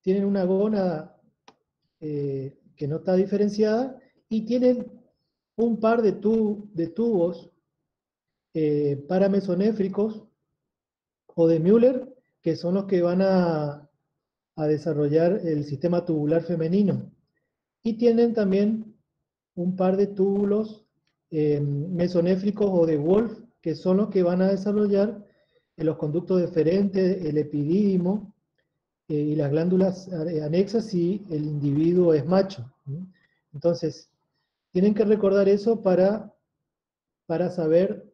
tienen una gónada que no está diferenciada, y tienen un par de tubos paramesonéfricos o de Müller, que son los que van a desarrollar el sistema tubular femenino. Y tienen también un par de túbulos mesonéfricos o de Wolf, que son los que van a desarrollar los conductos deferentes, el epidídimo y las glándulas anexas si el individuo es macho. Entonces, tienen que recordar eso para saber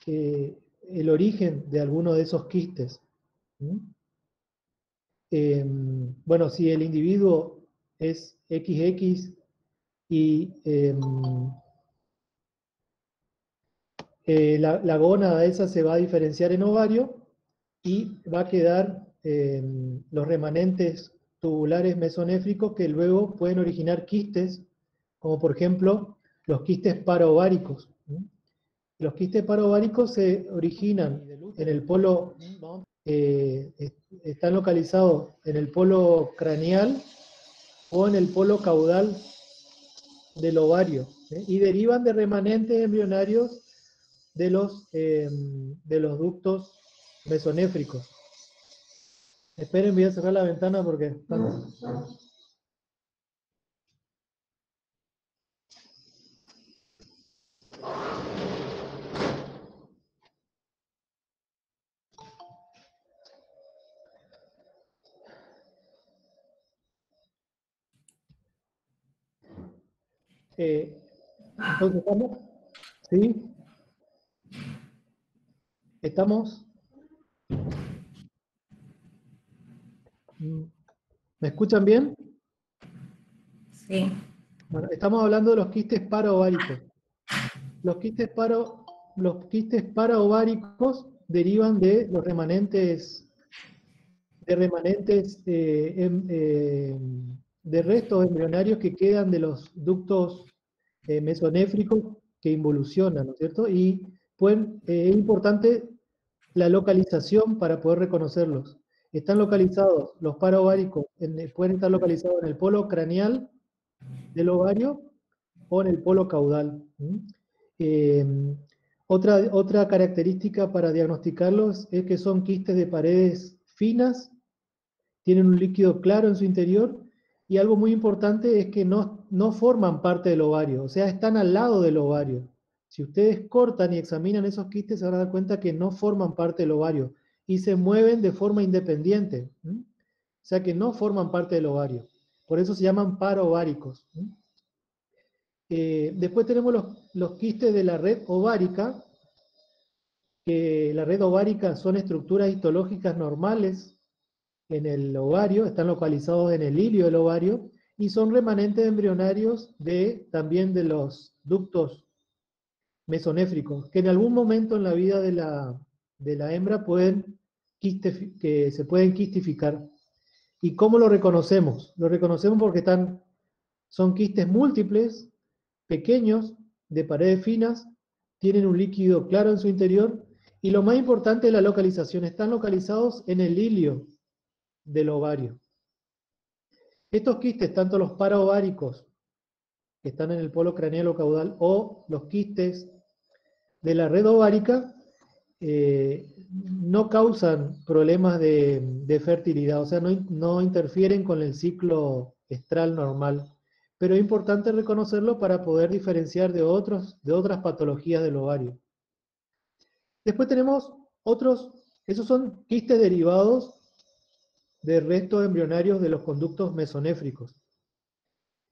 el origen de alguno de esos quistes. Bueno, si el individuo es XX y la gónada esa se va a diferenciar en ovario y va a quedar los remanentes tubulares mesonéfricos que luego pueden originar quistes, como por ejemplo los quistes paraováricos. Los quistes paraováricos se originan en el polo, están localizados en el polo craneal o en el polo caudal del ovario, y derivan de remanentes embrionarios de los ductos mesonéfricos. Esperen, voy a cerrar la ventana porque... Entonces, ¿estamos? ¿Sí? ¿Estamos? ¿Me escuchan bien? Sí. Bueno, estamos hablando de los quistes paraováricos. Los quistes paraováricos derivan de los remanentes, de restos embrionarios que quedan de los ductos mesonéfricos que involucionan, ¿no es cierto? Y es importante la localización para poder reconocerlos. Están localizados, los paraováricos, pueden estar localizados en el polo craneal del ovario o en el polo caudal. Otra característica para diagnosticarlos es que son quistes de paredes finas, tienen un líquido claro en su interior, y algo muy importante es que no forman parte del ovario, o sea, están al lado del ovario. Si ustedes cortan y examinan esos quistes, se van a dar cuenta que no forman parte del ovario y se mueven de forma independiente. O sea que no forman parte del ovario. Por eso se llaman paraováricos. Después tenemos los quistes de la red ovárica, que la red ovárica son estructuras histológicas normales en el ovario, están localizados en el hilio del ovario, y son remanentes embrionarios también de los ductos mesonéfricos, que en algún momento en la vida de la hembra que se pueden quistificar. ¿Y cómo lo reconocemos? Lo reconocemos porque son quistes múltiples, pequeños, de paredes finas, tienen un líquido claro en su interior, y lo más importante es la localización. Están localizados en el hilio del ovario. Estos quistes, tanto los paraováricos, que están en el polo craneal o caudal, o los quistes de la red ovárica, no causan problemas de fertilidad, o sea, no interfieren con el ciclo estral normal. Pero es importante reconocerlo para poder diferenciar de otras patologías del ovario. Después tenemos esos son quistes derivados de restos embrionarios de los conductos mesonéfricos.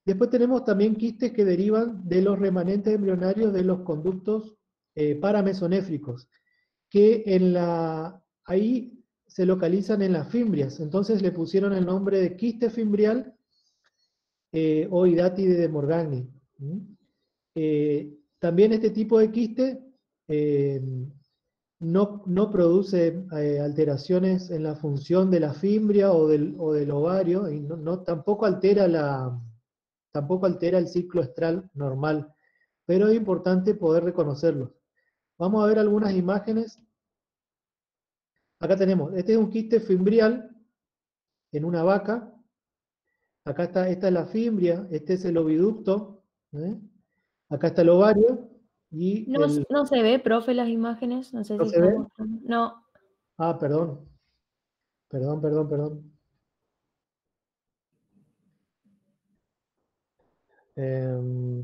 Después tenemos también quistes que derivan de los remanentes embrionarios de los conductos paramesonéfricos, que ahí se localizan en las fimbrias. Entonces le pusieron el nombre de quiste fimbrial o hidátide de Morgagni. También este tipo de quiste no produce alteraciones en la función de la fimbria o del ovario, y tampoco altera el ciclo estral normal, pero es importante poder reconocerlos. Vamos a ver algunas imágenes. Acá tenemos, este es un quiste fimbrial en una vaca, Acá está, esta es la fimbria, este es el oviducto, ¿eh? Acá está el ovario y No, no se ve, profe, las imágenes. No sé ¿no si se está ve? mostrando. No. Ah, perdón, perdón. Em,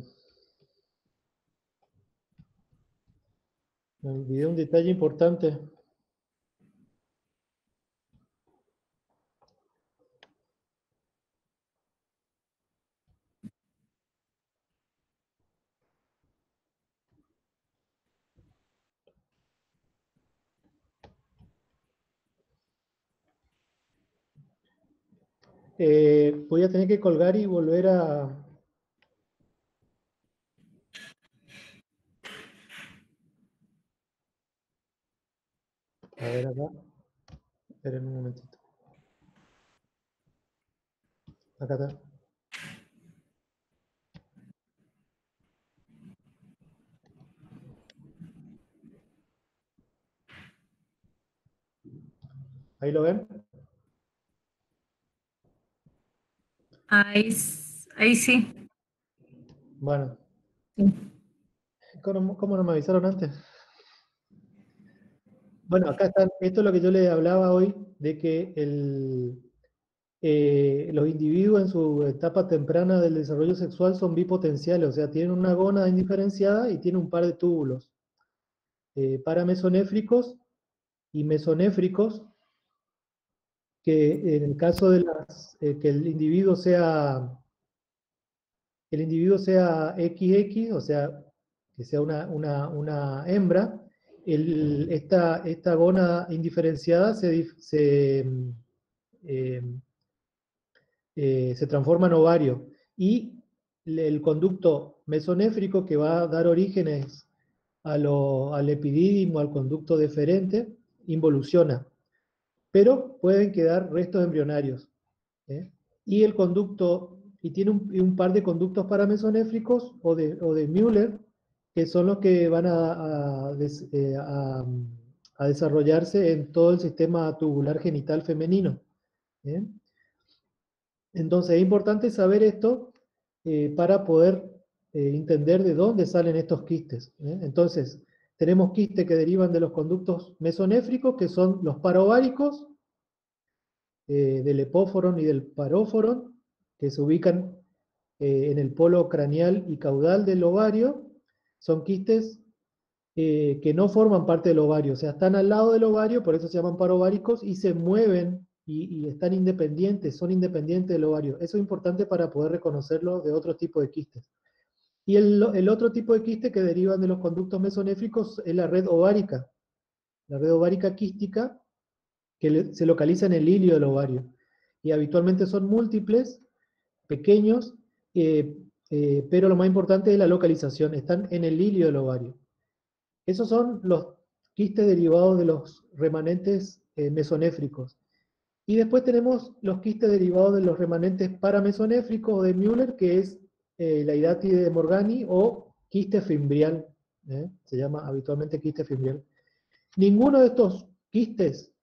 Me olvidé un detalle importante. Voy a tener que colgar y volver a ver acá. Esperen un momentito. Acá está. ¿Ahí lo ven? Ahí sí. Bueno, Sí. ¿cómo no me avisaron antes? Bueno, acá están. Esto es lo que yo les hablaba hoy, de que los individuos en su etapa temprana del desarrollo sexual son bipotenciales, o sea, tienen una gónada indiferenciada y tienen un par de túbulos paramesonéfricos y mesonéfricos, que en el caso de que el individuo sea XX, o sea, que sea una hembra, esta gónada indiferenciada eh, se transforma en ovario. Y el conducto mesonéfrico, que va a dar orígenes al epidídimo, al conducto deferente, involuciona. Pero pueden quedar restos embrionarios. ¿Eh? Y el conducto, y tiene un par de conductos paramesonéfricos o de Müller, que son los que van a desarrollarse en todo el sistema tubular genital femenino. ¿Eh? Entonces es importante saber esto para poder entender de dónde salen estos quistes. ¿Eh? Entonces, tenemos quistes que derivan de los conductos mesonéfricos, que son los parováricos, del epóforon y del paróforon, que se ubican en el polo craneal y caudal del ovario. Son quistes que no forman parte del ovario, o sea, están al lado del ovario, por eso se llaman parováricos, y se mueven y están independientes, son independientes del ovario. Eso es importante para poder reconocerlo de otro tipo de quistes. Y el otro tipo de quiste que derivan de los conductos mesonéfricos es la red ovárica quística, que se localiza en el hilio del ovario. Y habitualmente son múltiples, pequeños, pero lo más importante es la localización, están en el hilio del ovario. Esos son los quistes derivados de los remanentes mesonéfricos. Y después tenemos los quistes derivados de los remanentes paramesonéfricos o de Müller, que es la hidátide de Morgani o quiste fimbrial. Se llama habitualmente quiste fimbrial. Ninguno de estos quistes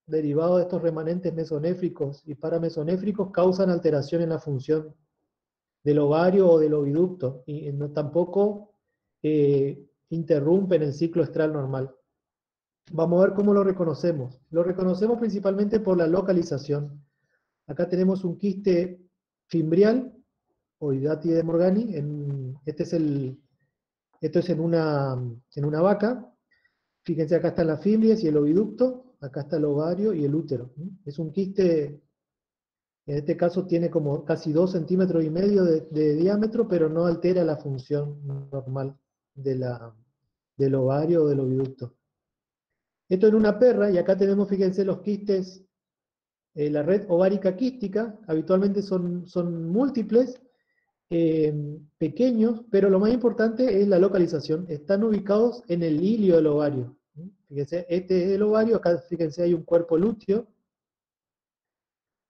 derivados de estos remanentes mesonéfricos y paramesonéfricos causan alteración en la función del ovario o del oviducto, y tampoco interrumpen el ciclo estral normal. Vamos a ver cómo lo reconocemos. Lo reconocemos principalmente por la localización. Acá tenemos un quiste fimbrial, o hidátide de Morgani, esto es en una vaca. Fíjense, acá están las fimbrias y el oviducto, acá está el ovario y el útero. Es un quiste, en este caso tiene como casi 2,5 cm de diámetro, pero no altera la función normal del ovario o del oviducto. Esto en una perra, y acá tenemos, fíjense, los quistes, la red ovárica quística, habitualmente son múltiples, pequeños, pero lo más importante es la localización. Están ubicados en el hilio del ovario. Fíjense, este es el ovario, acá fíjense hay un cuerpo lúteo,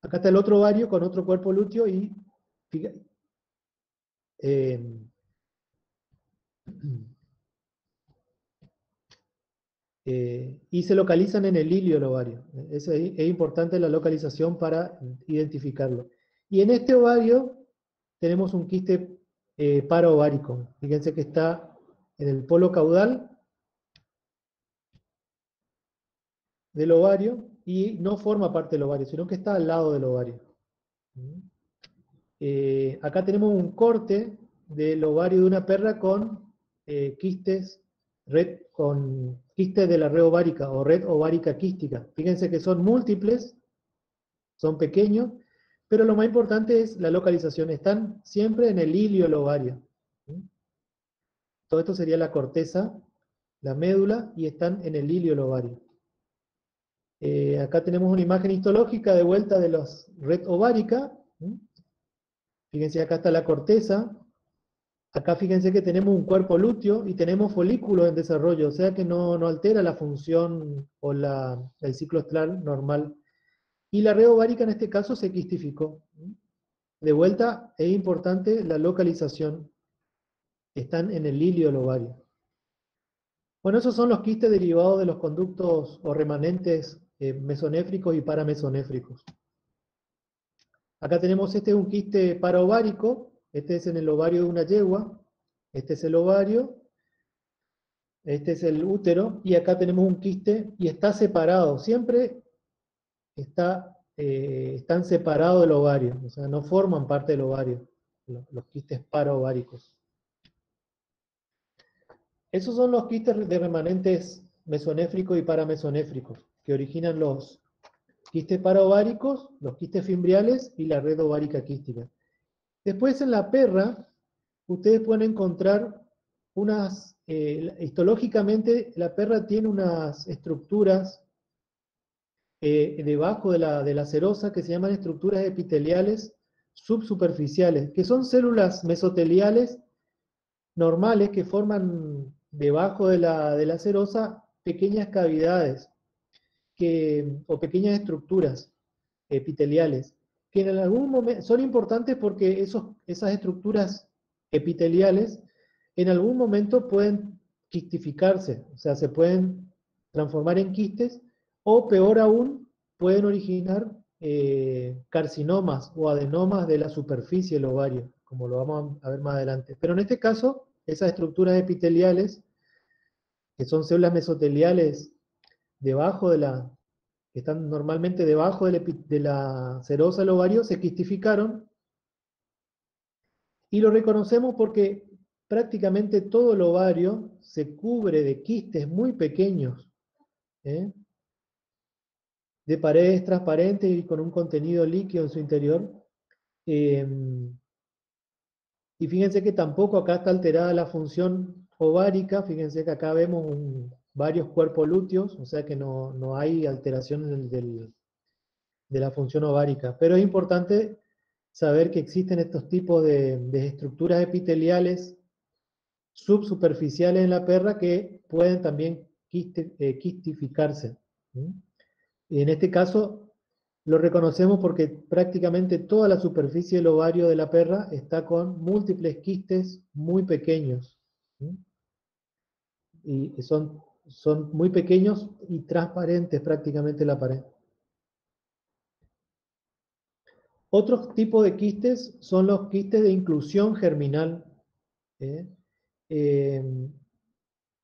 acá está el otro ovario con otro cuerpo lúteo y, eh, y se localizan en el hilio del ovario. Es importante la localización para identificarlo. Y en este ovario tenemos un quiste paraovárico. Fíjense que está en el polo caudal del ovario y no forma parte del ovario, sino que está al lado del ovario. Acá tenemos un corte del ovario de una perra con quistes de la red ovárica o red ovárica quística. Fíjense que son múltiples, son pequeños, pero lo más importante es la localización. Están siempre en el hilio del ovario. Todo esto sería la corteza, la médula, y están en el hilio del ovario. Acá tenemos una imagen histológica de vuelta de los red ovárica. Fíjense, acá está la corteza. Acá fíjense que tenemos un cuerpo lúteo y tenemos folículos en desarrollo, o sea que no altera la función o el ciclo estelar normal. Y la red ovárica en este caso se quistificó. De vuelta, es importante la localización. Están en el hilio del ovario. Bueno, esos son los quistes derivados de los conductos o remanentes mesonéfricos y paramesonéfricos. Acá tenemos, este es un quiste paraovárico, este es en el ovario de una yegua, este es el ovario, este es el útero, y acá tenemos un quiste y está separado, siempre están separados del ovario, o sea, no forman parte del ovario, los quistes paraováricos. Esos son los quistes de remanentes mesonéfricos y paramesonéfricos, que originan los quistes paraováricos, los quistes fimbriales y la red ovárica quística. Después en la perra, ustedes pueden encontrar histológicamente la perra tiene unas estructuras debajo de la serosa que se llaman estructuras epiteliales subsuperficiales, que son células mesoteliales normales que forman debajo de la serosa pequeñas cavidades o pequeñas estructuras epiteliales, que en algún momento son importantes porque esas estructuras epiteliales en algún momento pueden quistificarse, o sea, se pueden transformar en quistes, o peor aún, pueden originar carcinomas o adenomas de la superficie del ovario, como lo vamos a ver más adelante. Pero en este caso, esas estructuras epiteliales, que son células mesoteliales debajo que están normalmente debajo de la serosa del ovario, se quistificaron, y lo reconocemos porque prácticamente todo el ovario se cubre de quistes muy pequeños, de paredes transparentes y con un contenido líquido en su interior. Y fíjense que tampoco acá está alterada la función ovárica, fíjense que acá vemos varios cuerpos lúteos, o sea que no hay alteración de la función ovárica. Pero es importante saber que existen estos tipos de estructuras epiteliales subsuperficiales en la perra que pueden también quistificarse. Y en este caso lo reconocemos porque prácticamente toda la superficie del ovario de la perra está con múltiples quistes muy pequeños. Y son muy pequeños y transparentes prácticamente la pared. Otros tipos de quistes son los quistes de inclusión germinal,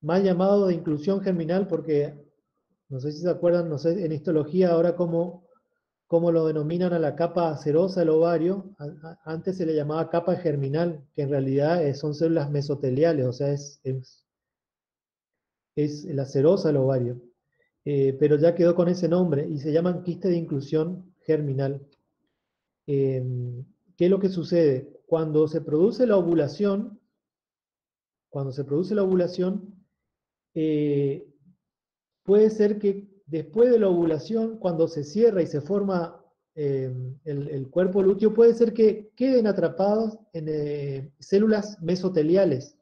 más llamado de inclusión germinal porque, no sé si se acuerdan, no sé, en histología ahora cómo lo denominan a la capa serosa del ovario. Antes se le llamaba capa germinal, que en realidad son células mesoteliales, o sea, es la serosa del ovario. Pero ya quedó con ese nombre y se llaman quistes de inclusión germinal. ¿Qué es lo que sucede? Cuando se produce la ovulación, puede ser que después de la ovulación, cuando se cierra y se forma el cuerpo lúteo, puede ser que queden atrapados en células mesoteliales.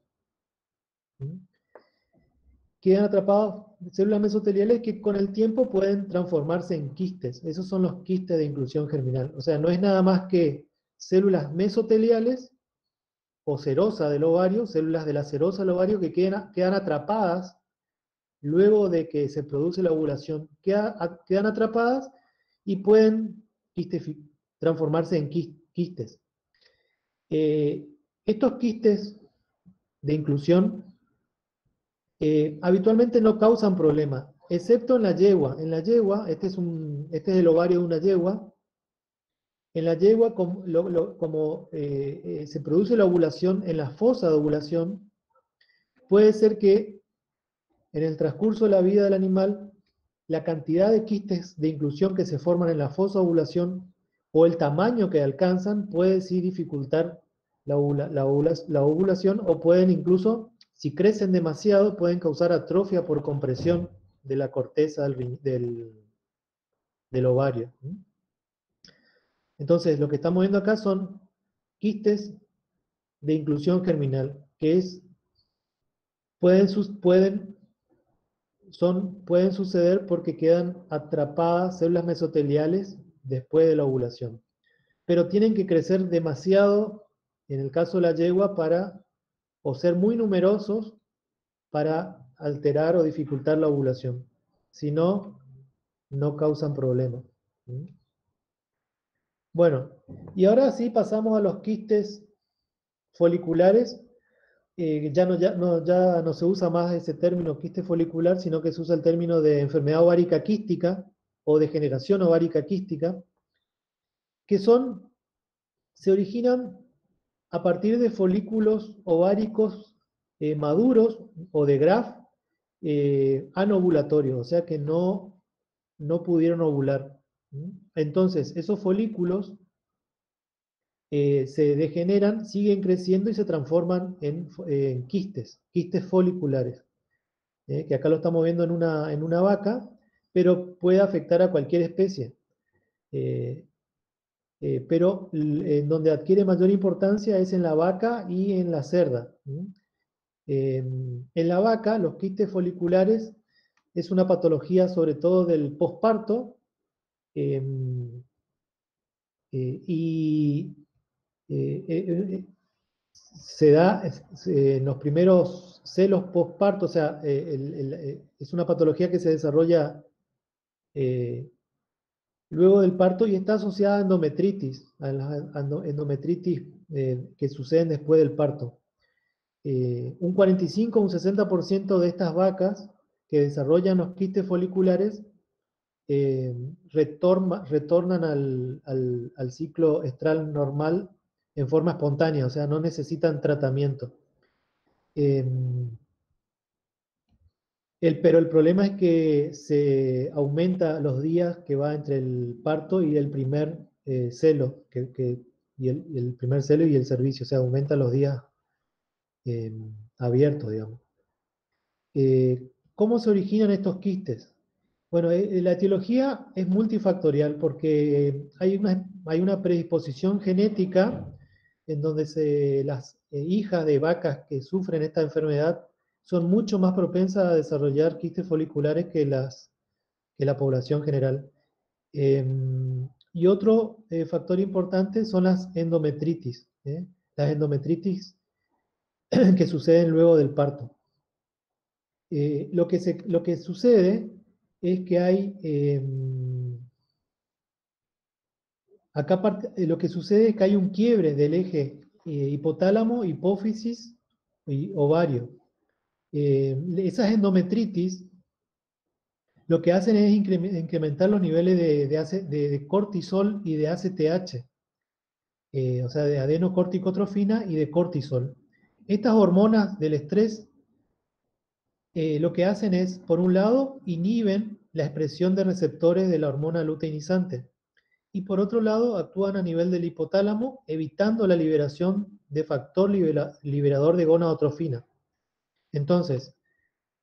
Quedan atrapados en células mesoteliales que con el tiempo pueden transformarse en quistes. Esos son los quistes de inclusión germinal. O sea, no es nada más que células mesoteliales o serosa del ovario, células de la serosa del ovario que quedan atrapadas luego de que se produce la ovulación, quedan atrapadas y pueden transformarse en quistes. Estos quistes de inclusión habitualmente no causan problema, excepto en la yegua. En la yegua, este es el ovario de una yegua. En la yegua, como se produce la ovulación en la fosa de ovulación, puede ser que en el transcurso de la vida del animal, la cantidad de quistes de inclusión que se forman en la fosa de ovulación o el tamaño que alcanzan puede sí dificultar la ovulación, o pueden incluso, si crecen demasiado, pueden causar atrofia por compresión de la corteza del ovario. Entonces, lo que estamos viendo acá son quistes de inclusión germinal, que pueden suceder porque quedan atrapadas células mesoteliales después de la ovulación. Pero tienen que crecer demasiado, en el caso de la yegua, o ser muy numerosos para alterar o dificultar la ovulación. Si no, no causan problemas. Bueno, y ahora sí pasamos a los quistes foliculares. Ya no se usa más ese término quiste folicular, sino que se usa el término de enfermedad ovárica quística o degeneración ovárica quística, que se originan a partir de folículos ováricos maduros o de Graf anovulatorios, o sea que no pudieron ovular. Entonces, esos folículos se degeneran, siguen creciendo y se transforman en quistes foliculares, que acá lo estamos viendo en una vaca, pero puede afectar a cualquier especie. Pero donde adquiere mayor importancia es en la vaca y en la cerda. En la vaca, los quistes foliculares es una patología sobre todo del posparto, y se da en los primeros celos posparto, o sea, es una patología que se desarrolla luego del parto y está asociada a endometritis, endometritis que suceden después del parto. Un 45 o un 60% de estas vacas que desarrollan los quistes foliculares retornan al ciclo estral normal en forma espontánea, o sea, no necesitan tratamiento. Pero el problema es que se aumenta los días que va entre el parto y el primer celo, y el primer celo y el servicio, o sea, aumenta los días abiertos, digamos. ¿Cómo se originan estos quistes? Bueno, la etiología es multifactorial porque hay una predisposición genética en donde las hijas de vacas que sufren esta enfermedad son mucho más propensas a desarrollar quistes foliculares que la población general. Y otro factor importante son las endometritis, las endometritis que suceden luego del parto. Lo que sucede es que lo que sucede es que hay un quiebre del eje hipotálamo, hipófisis y ovario. Esas endometritis lo que hacen es incrementar los niveles de cortisol y de ACTH, o sea, de adenocorticotrofina y de cortisol. Estas hormonas del estrés lo que hacen es, por un lado, inhiben la expresión de receptores de la hormona luteinizante, y por otro lado, actúan a nivel del hipotálamo, evitando la liberación de factor liberador de gonadotrofina. Entonces,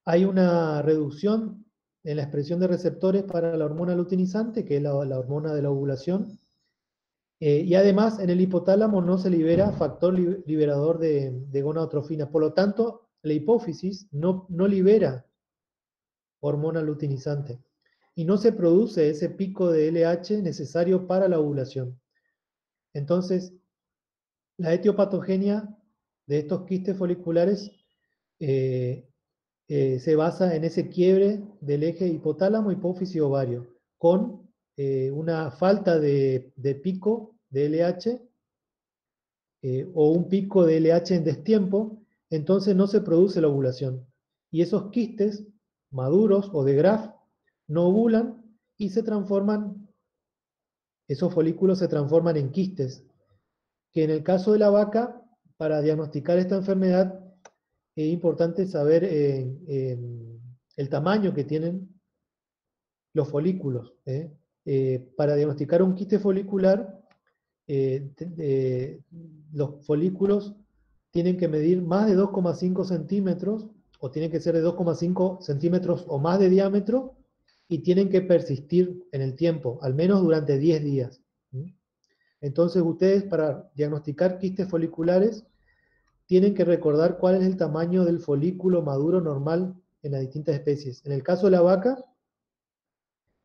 hay una reducción en la expresión de receptores para la hormona luteinizante, que es la hormona de la ovulación, y además en el hipotálamo no se libera factor liberador de gonadotrofina. Por lo tanto, la hipófisis no libera hormona luteinizante y no se produce ese pico de LH necesario para la ovulación. Entonces, la etiopatogenia de estos quistes foliculares se basa en ese quiebre del eje hipotálamo, hipófisis, ovario, con una falta de pico de LH o un pico de LH en destiempo, entonces no se produce la ovulación. Y esos quistes maduros o de Graf no ovulan y se transforman, esos folículos se transforman en quistes, que en el caso de la vaca, para diagnosticar esta enfermedad, es importante saber el tamaño que tienen los folículos. Para diagnosticar un quiste folicular, los folículos tienen que medir más de 2,5 centímetros, o tienen que ser de 2,5 centímetros o más de diámetro, y tienen que persistir en el tiempo, al menos durante 10 días. Entonces ustedes, para diagnosticar quistes foliculares, tienen que recordar cuál es el tamaño del folículo maduro normal en las distintas especies. En el caso de la vaca,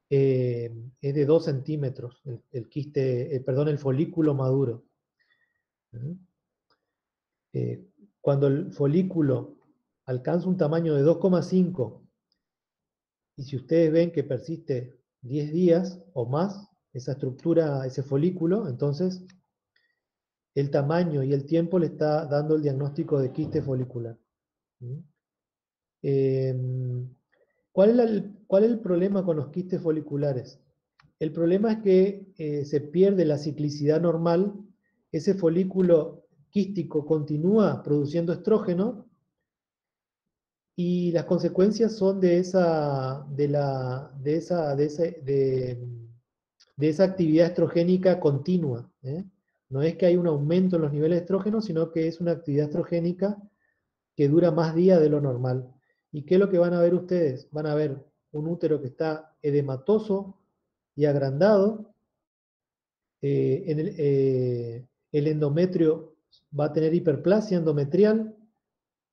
es de 2 centímetros el quiste, perdón, el folículo maduro. Cuando el folículo alcanza un tamaño de 2,5, y si ustedes ven que persiste 10 días o más, esa estructura, ese folículo, entonces el tamaño y el tiempo le está dando el diagnóstico de quiste folicular. ¿Cuál es el problema con los quistes foliculares? El problema es que se pierde la ciclicidad normal, ese folículo quístico continúa produciendo estrógeno, y las consecuencias son de esa actividad estrogénica continua. No es que hay un aumento en los niveles de estrógeno, sino que es una actividad estrogénica que dura más días de lo normal. ¿Y qué es lo que van a ver ustedes? Van a ver un útero que está edematoso y agrandado. El endometrio va a tener hiperplasia endometrial.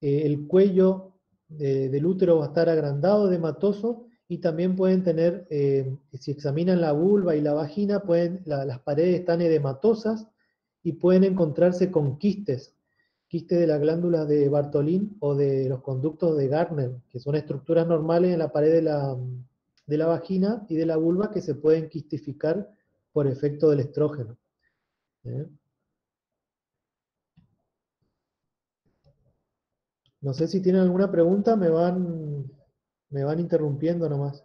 El cuello del útero va a estar agrandado, edematoso, y también pueden tener, si examinan la vulva y la vagina, las paredes están edematosas y pueden encontrarse con quistes de las glándulas de Bartholin o de los conductos de Gardner, que son estructuras normales en la pared de la vagina y de la vulva que se pueden quistificar por efecto del estrógeno. No sé si tienen alguna pregunta, me van interrumpiendo nomás.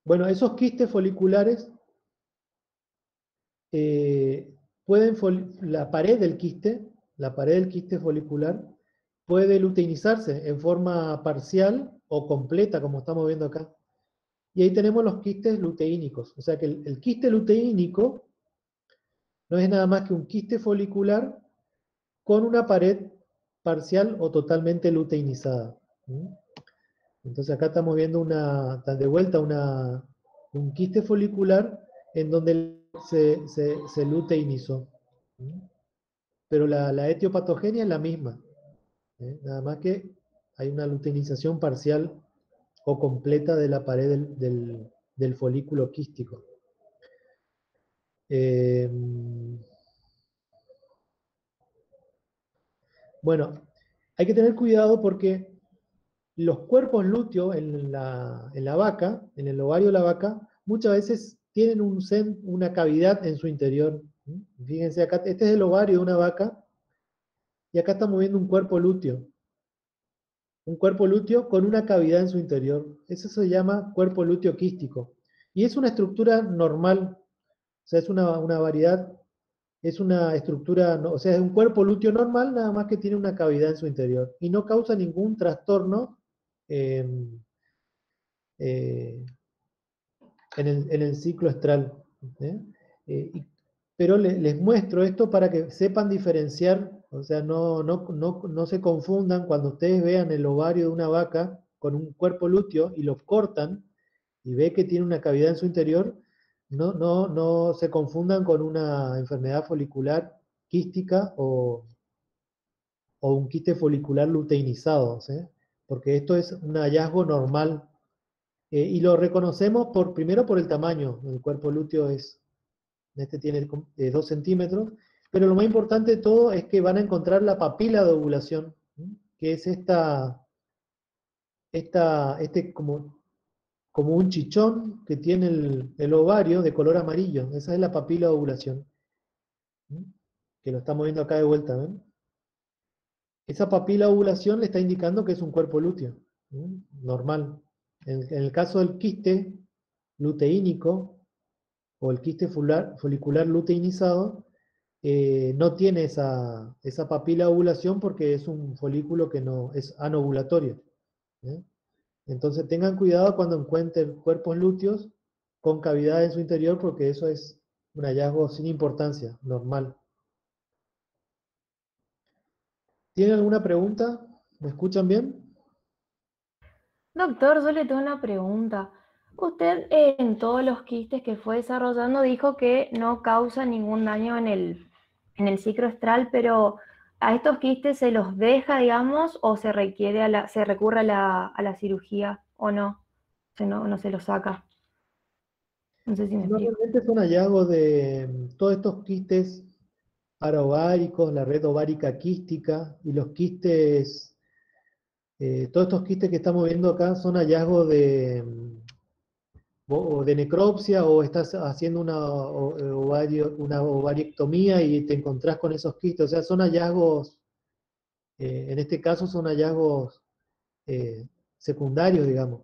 Bueno, esos quistes foliculares, la pared del quiste folicular, puede luteinizarse en forma parcial o completa, como estamos viendo acá. Y ahí tenemos los quistes luteínicos. O sea que el quiste luteínico no es nada más que un quiste folicular con una pared parcial o totalmente luteinizada. Entonces acá estamos viendo de vuelta un quiste folicular en donde se luteinizó. Pero la etiopatogenia es la misma. Nada más que hay una luteinización parcial o completa de la pared del folículo quístico. Bueno, hay que tener cuidado porque los cuerpos lúteos en la vaca, en el ovario de la vaca, muchas veces tienen una cavidad en su interior. Fíjense acá, este es el ovario de una vaca, y acá estamos viendo un cuerpo lúteo. Un cuerpo lúteo con una cavidad en su interior. Eso se llama cuerpo lúteo quístico. Y es una estructura normal, o sea, es una variedad, es una estructura, o sea, es un cuerpo lúteo normal, nada más que tiene una cavidad en su interior. Y no causa ningún trastorno en el ciclo estral. Pero les muestro esto para que sepan diferenciar, o sea, no se confundan cuando ustedes vean el ovario de una vaca con un cuerpo lúteo y lo cortan y ve que tiene una cavidad en su interior. No se confundan con una enfermedad folicular quística o un quiste folicular luteinizado, ¿sí? Porque esto es un hallazgo normal, y lo reconocemos primero por el tamaño. El cuerpo lúteo este tiene 2 centímetros, pero lo más importante de todo es que van a encontrar la papila de ovulación, que es este como como un chichón que tiene el ovario de color amarillo. Esa es la papila de ovulación. ¿Mm? Que lo estamos viendo acá de vuelta, ¿ven? Esa papila de ovulación le está indicando que es un cuerpo lúteo. ¿Mm? Normal. En el caso del quiste luteínico o el quiste folicular luteinizado, no tiene esa papila de ovulación porque es un folículo que no es anovulatorio. ¿Eh? Entonces tengan cuidado cuando encuentren cuerpos lúteos con cavidad en su interior porque eso es un hallazgo sin importancia, normal. ¿Tienen alguna pregunta? ¿Me escuchan bien? Doctor, yo le tengo una pregunta. Usted en todos los quistes que fue desarrollando dijo que no causa ningún daño en el ciclo estral, pero ¿a estos quistes se los deja, digamos, o se requiere se recurre a la cirugía o no? No se los saca. No sé si me explico. Normalmente son hallazgos de todos estos quistes paraováricos, la red ovárica quística y los quistes, todos estos quistes que estamos viendo acá son hallazgos o de necropsia o estás haciendo una ovariectomía y te encontrás con esos quistes. O sea, son hallazgos, en este caso son hallazgos secundarios, digamos.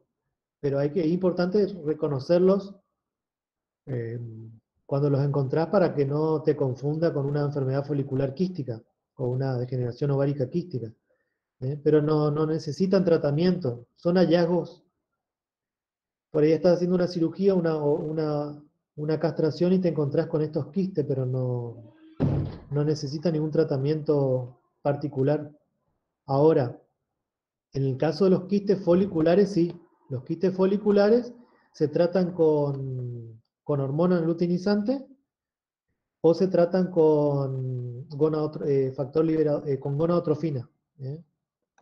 Pero es importante reconocerlos eh, cuando los encontrás para que no te confunda con una enfermedad folicular quística o una degeneración ovárica quística. Pero no necesitan tratamiento, son hallazgos. Por ahí estás haciendo una cirugía, una castración y te encontrás con estos quistes, pero no necesita ningún tratamiento particular. Ahora, en el caso de los quistes foliculares, sí. Los quistes foliculares se tratan con hormona luteinizante o se tratan con con gonadotrofina, ¿eh?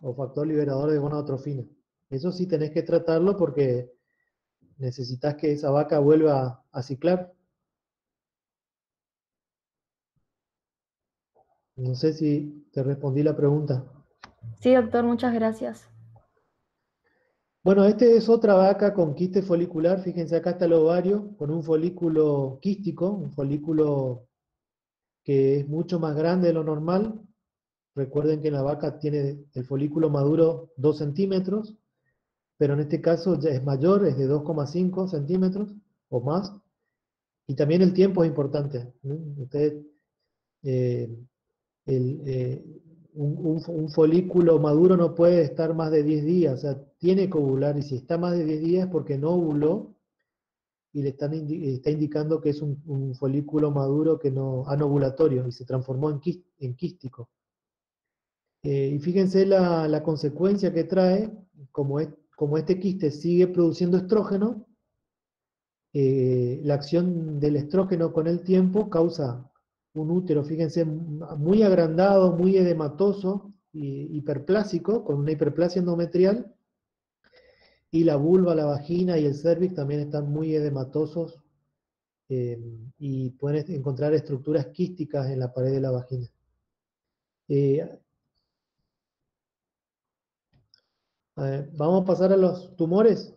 O factor liberador de gonadotrofina. Eso sí tenés que tratarlo porque necesitas que esa vaca vuelva a ciclar. No sé si te respondí la pregunta. Sí, doctor, muchas gracias. Bueno, este es otra vaca con quiste folicular. Fíjense, acá está el ovario con un folículo quístico, un folículo que es mucho más grande de lo normal. Recuerden que la vaca tiene el folículo maduro 2 centímetros, pero en este caso ya es mayor, es de 2,5 centímetros o más. Y también el tiempo es importante. Ustedes, eh, un folículo maduro no puede estar más de 10 días, o sea, tiene que ovular, y si está más de 10 días es porque no ovuló, y le está indicando que es un folículo maduro que no, anovulatorio, y se transformó en quístico. Y fíjense la consecuencia que trae, como este quiste sigue produciendo estrógeno, la acción del estrógeno con el tiempo causa un útero, fíjense, muy agrandado, muy edematoso, hiperplásico, con una hiperplasia endometrial, y la vulva, la vagina y el cérvix también están muy edematosos, y pueden encontrar estructuras quísticas en la pared de la vagina. Eh, Vamos a pasar a los tumores.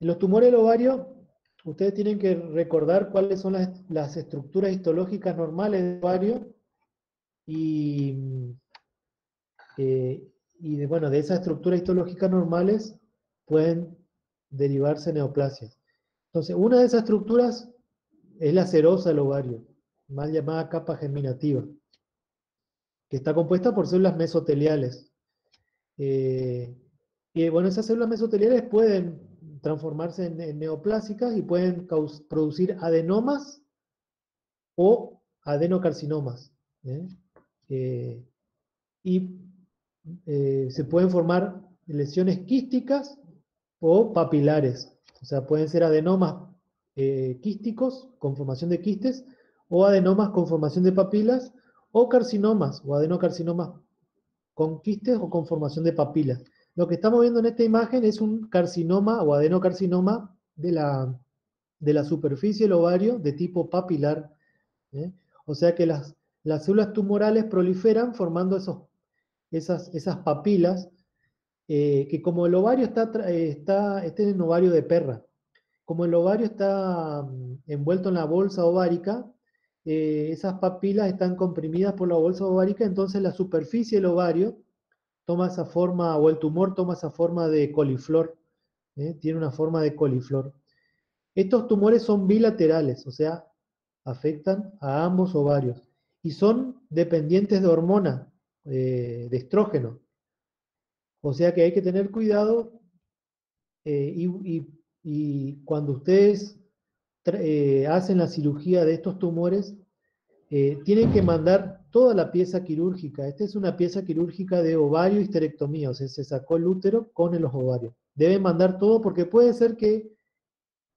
En los tumores del ovario, ustedes tienen que recordar cuáles son las estructuras histológicas normales del ovario y, bueno, de esas estructuras histológicas normales pueden derivarse neoplasias. Entonces, una de esas estructuras es la serosa del ovario, mal llamada capa germinativa, que está compuesta por células mesoteliales. Eh, y bueno, esas células mesoteliales pueden transformarse en neoplásicas y pueden producir adenomas o adenocarcinomas. ¿Eh? Eh, y se pueden formar lesiones quísticas o papilares. O sea, pueden ser adenomas quísticos con formación de quistes o adenomas con formación de papilas o carcinomas o adenocarcinomas con quistes o con formación de papilas. Lo que estamos viendo en esta imagen es un carcinoma o adenocarcinoma de la superficie del ovario de tipo papilar. ¿Eh? O sea que las células tumorales proliferan formando esas papilas que como el ovario este es un ovario de perra, como el ovario está envuelto en la bolsa ovárica, esas papilas están comprimidas por la bolsa ovárica, entonces la superficie del ovario toma esa forma, o el tumor toma esa forma de coliflor, tiene una forma de coliflor. Estos tumores son bilaterales, o sea, afectan a ambos ovarios y son dependientes de hormona, de estrógeno. O sea que hay que tener cuidado y cuando ustedes hacen la cirugía de estos tumores, tienen que mandar toda la pieza quirúrgica. Esta es una pieza quirúrgica de ovario histerectomía, o sea, se sacó el útero con los ovarios. Deben mandar todo porque puede ser que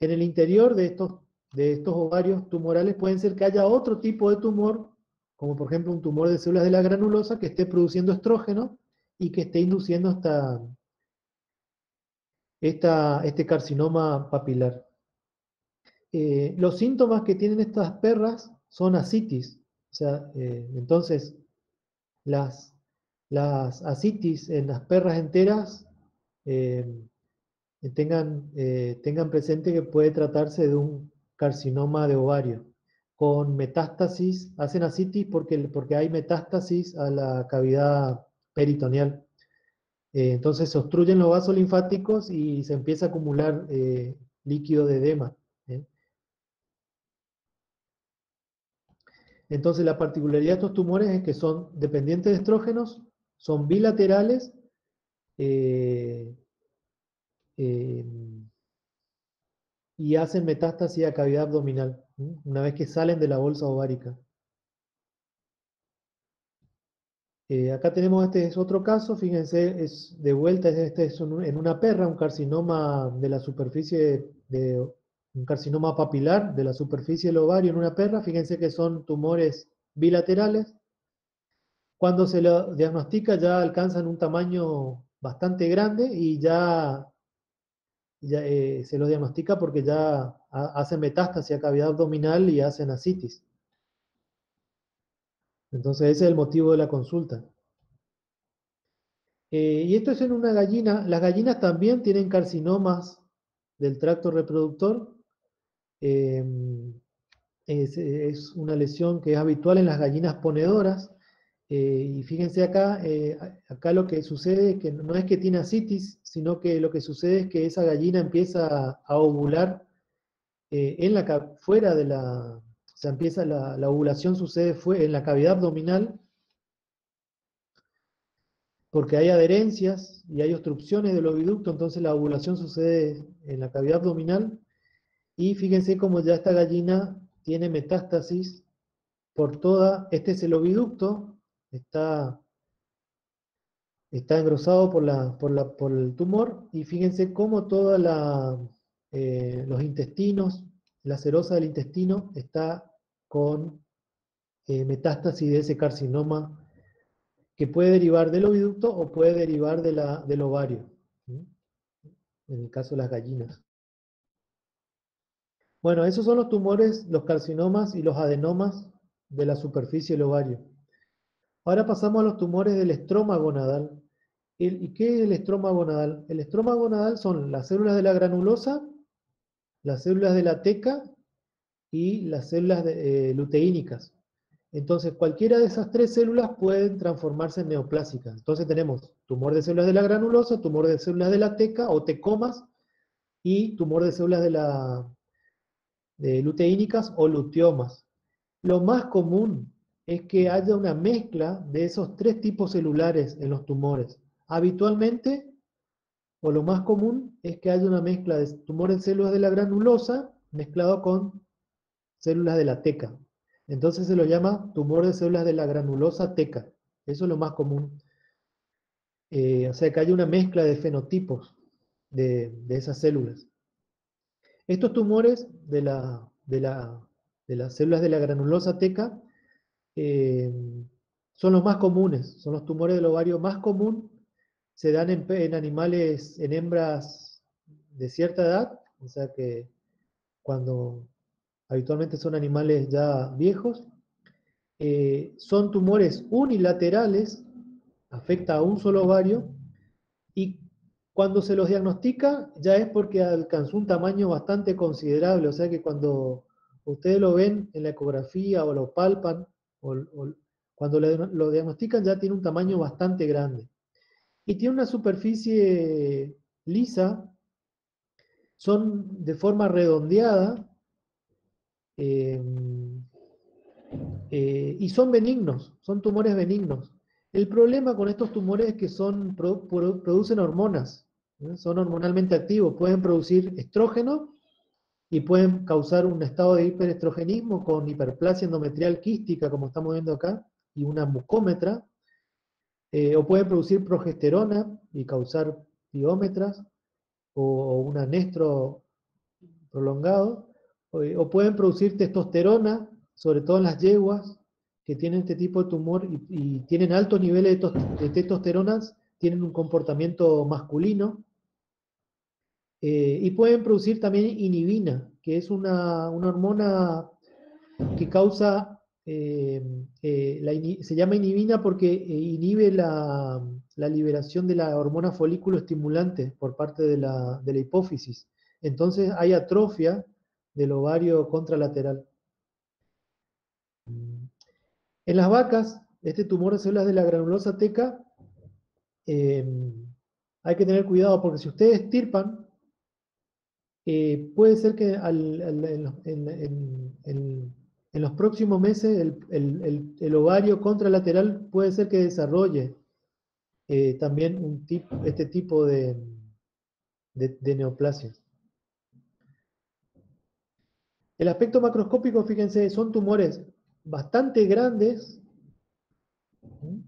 en el interior de estos ovarios tumorales pueden ser que haya otro tipo de tumor, como por ejemplo un tumor de células de la granulosa que esté produciendo estrógeno y que esté induciendo este carcinoma papilar. Los síntomas que tienen estas perras son ascitis, o sea, entonces las, las ascitis en las perras enteras eh, tengan presente que puede tratarse de un carcinoma de ovario con metástasis, hacen ascitis porque hay metástasis a la cavidad peritoneal. Entonces se obstruyen los vasos linfáticos y se empieza a acumular líquido de edema. ¿eh? Entonces la particularidad de estos tumores es que son dependientes de estrógenos, son bilaterales, eh, eh, y hacen metástasis a cavidad abdominal, una vez que salen de la bolsa ovárica. Acá tenemos, este es otro caso, fíjense, es de vuelta, este es en una perra, un carcinoma de la superficie, un carcinoma papilar de la superficie del ovario en una perra, fíjense que son tumores bilaterales. Cuando se lo diagnostica ya alcanzan un tamaño bastante grande y ya se lo diagnostica porque ya hacen metástasis a cavidad abdominal y hacen ascitis. Entonces ese es el motivo de la consulta. Y esto es en una gallina. Las gallinas también tienen carcinomas del tracto reproductor. Eh, es una lesión que es habitual en las gallinas ponedoras. Y fíjense acá, acá lo que sucede es que no es que tiene ascitis, sino que lo que sucede es que esa gallina empieza a ovular fuera de o sea, empieza la ovulación sucede en la cavidad abdominal porque hay adherencias y hay obstrucciones del oviducto, entonces la ovulación sucede en la cavidad abdominal y fíjense cómo ya esta gallina tiene metástasis por este es el oviducto, está engrosado por el tumor y fíjense cómo los intestinos, la serosa del intestino está con metástasis de ese carcinoma que puede derivar del oviducto o puede derivar del ovario, ¿sí? En el caso de las gallinas. Bueno, esos son los tumores, los carcinomas y los adenomas de la superficie del ovario. Ahora pasamos a los tumores del estroma gonadal. ¿Y qué es el estroma gonadal? El estroma gonadal son las células de la granulosa, las células de la teca y las células luteínicas. Entonces, cualquiera de esas tres células pueden transformarse en neoplásicas. Entonces tenemos tumor de células de la granulosa, tumor de células de la teca o tecomas y tumor de células de luteínicas o luteomas. Lo más común es que haya una mezcla de esos tres tipos celulares en los tumores. Habitualmente, o lo más común, es que haya una mezcla de tumor de células de la granulosa mezclado con células de la teca. Entonces se lo llama tumor de células de la granulosa teca. Eso es lo más común. O sea que hay una mezcla de fenotipos de esas células. Estos tumores de las células de la granulosa teca eh, son los más comunes, son los tumores del ovario más común, se dan en animales, en hembras de cierta edad, o sea que cuando habitualmente son animales ya viejos, son tumores unilaterales, afecta a un solo ovario, y Cuando se los diagnostica ya es porque alcanzó un tamaño bastante considerable, o sea que cuando ustedes lo ven en la ecografía o lo palpan, cuando lo diagnostican ya tiene un tamaño bastante grande. Y tiene una superficie lisa, son de forma redondeada, eh, y son benignos, son tumores benignos. El problema con estos tumores es que producen hormonas, ¿no? Son hormonalmente activos, pueden producir estrógeno y pueden causar un estado de hiperestrogenismo con hiperplasia endometrial quística, como estamos viendo acá, y una mucómetra, o pueden producir progesterona y causar piómetras, o un anestro prolongado, o pueden producir testosterona, sobre todo en las yeguas que tienen este tipo de tumor y tienen altos niveles de testosteronas, tienen un comportamiento masculino, y pueden producir también inhibina, que es una hormona que causa, se llama inhibina porque inhibe la liberación de la hormona folículo estimulante por parte de la hipófisis. Entonces hay atrofia del ovario contralateral. En las vacas, este tumor de células de la granulosa teca, hay que tener cuidado porque si ustedes estirpan, puede ser que en los próximos meses el ovario contralateral puede ser que desarrolle también este tipo de neoplasias. El aspecto macroscópico, fíjense, son tumores bastante grandes, ¿sí?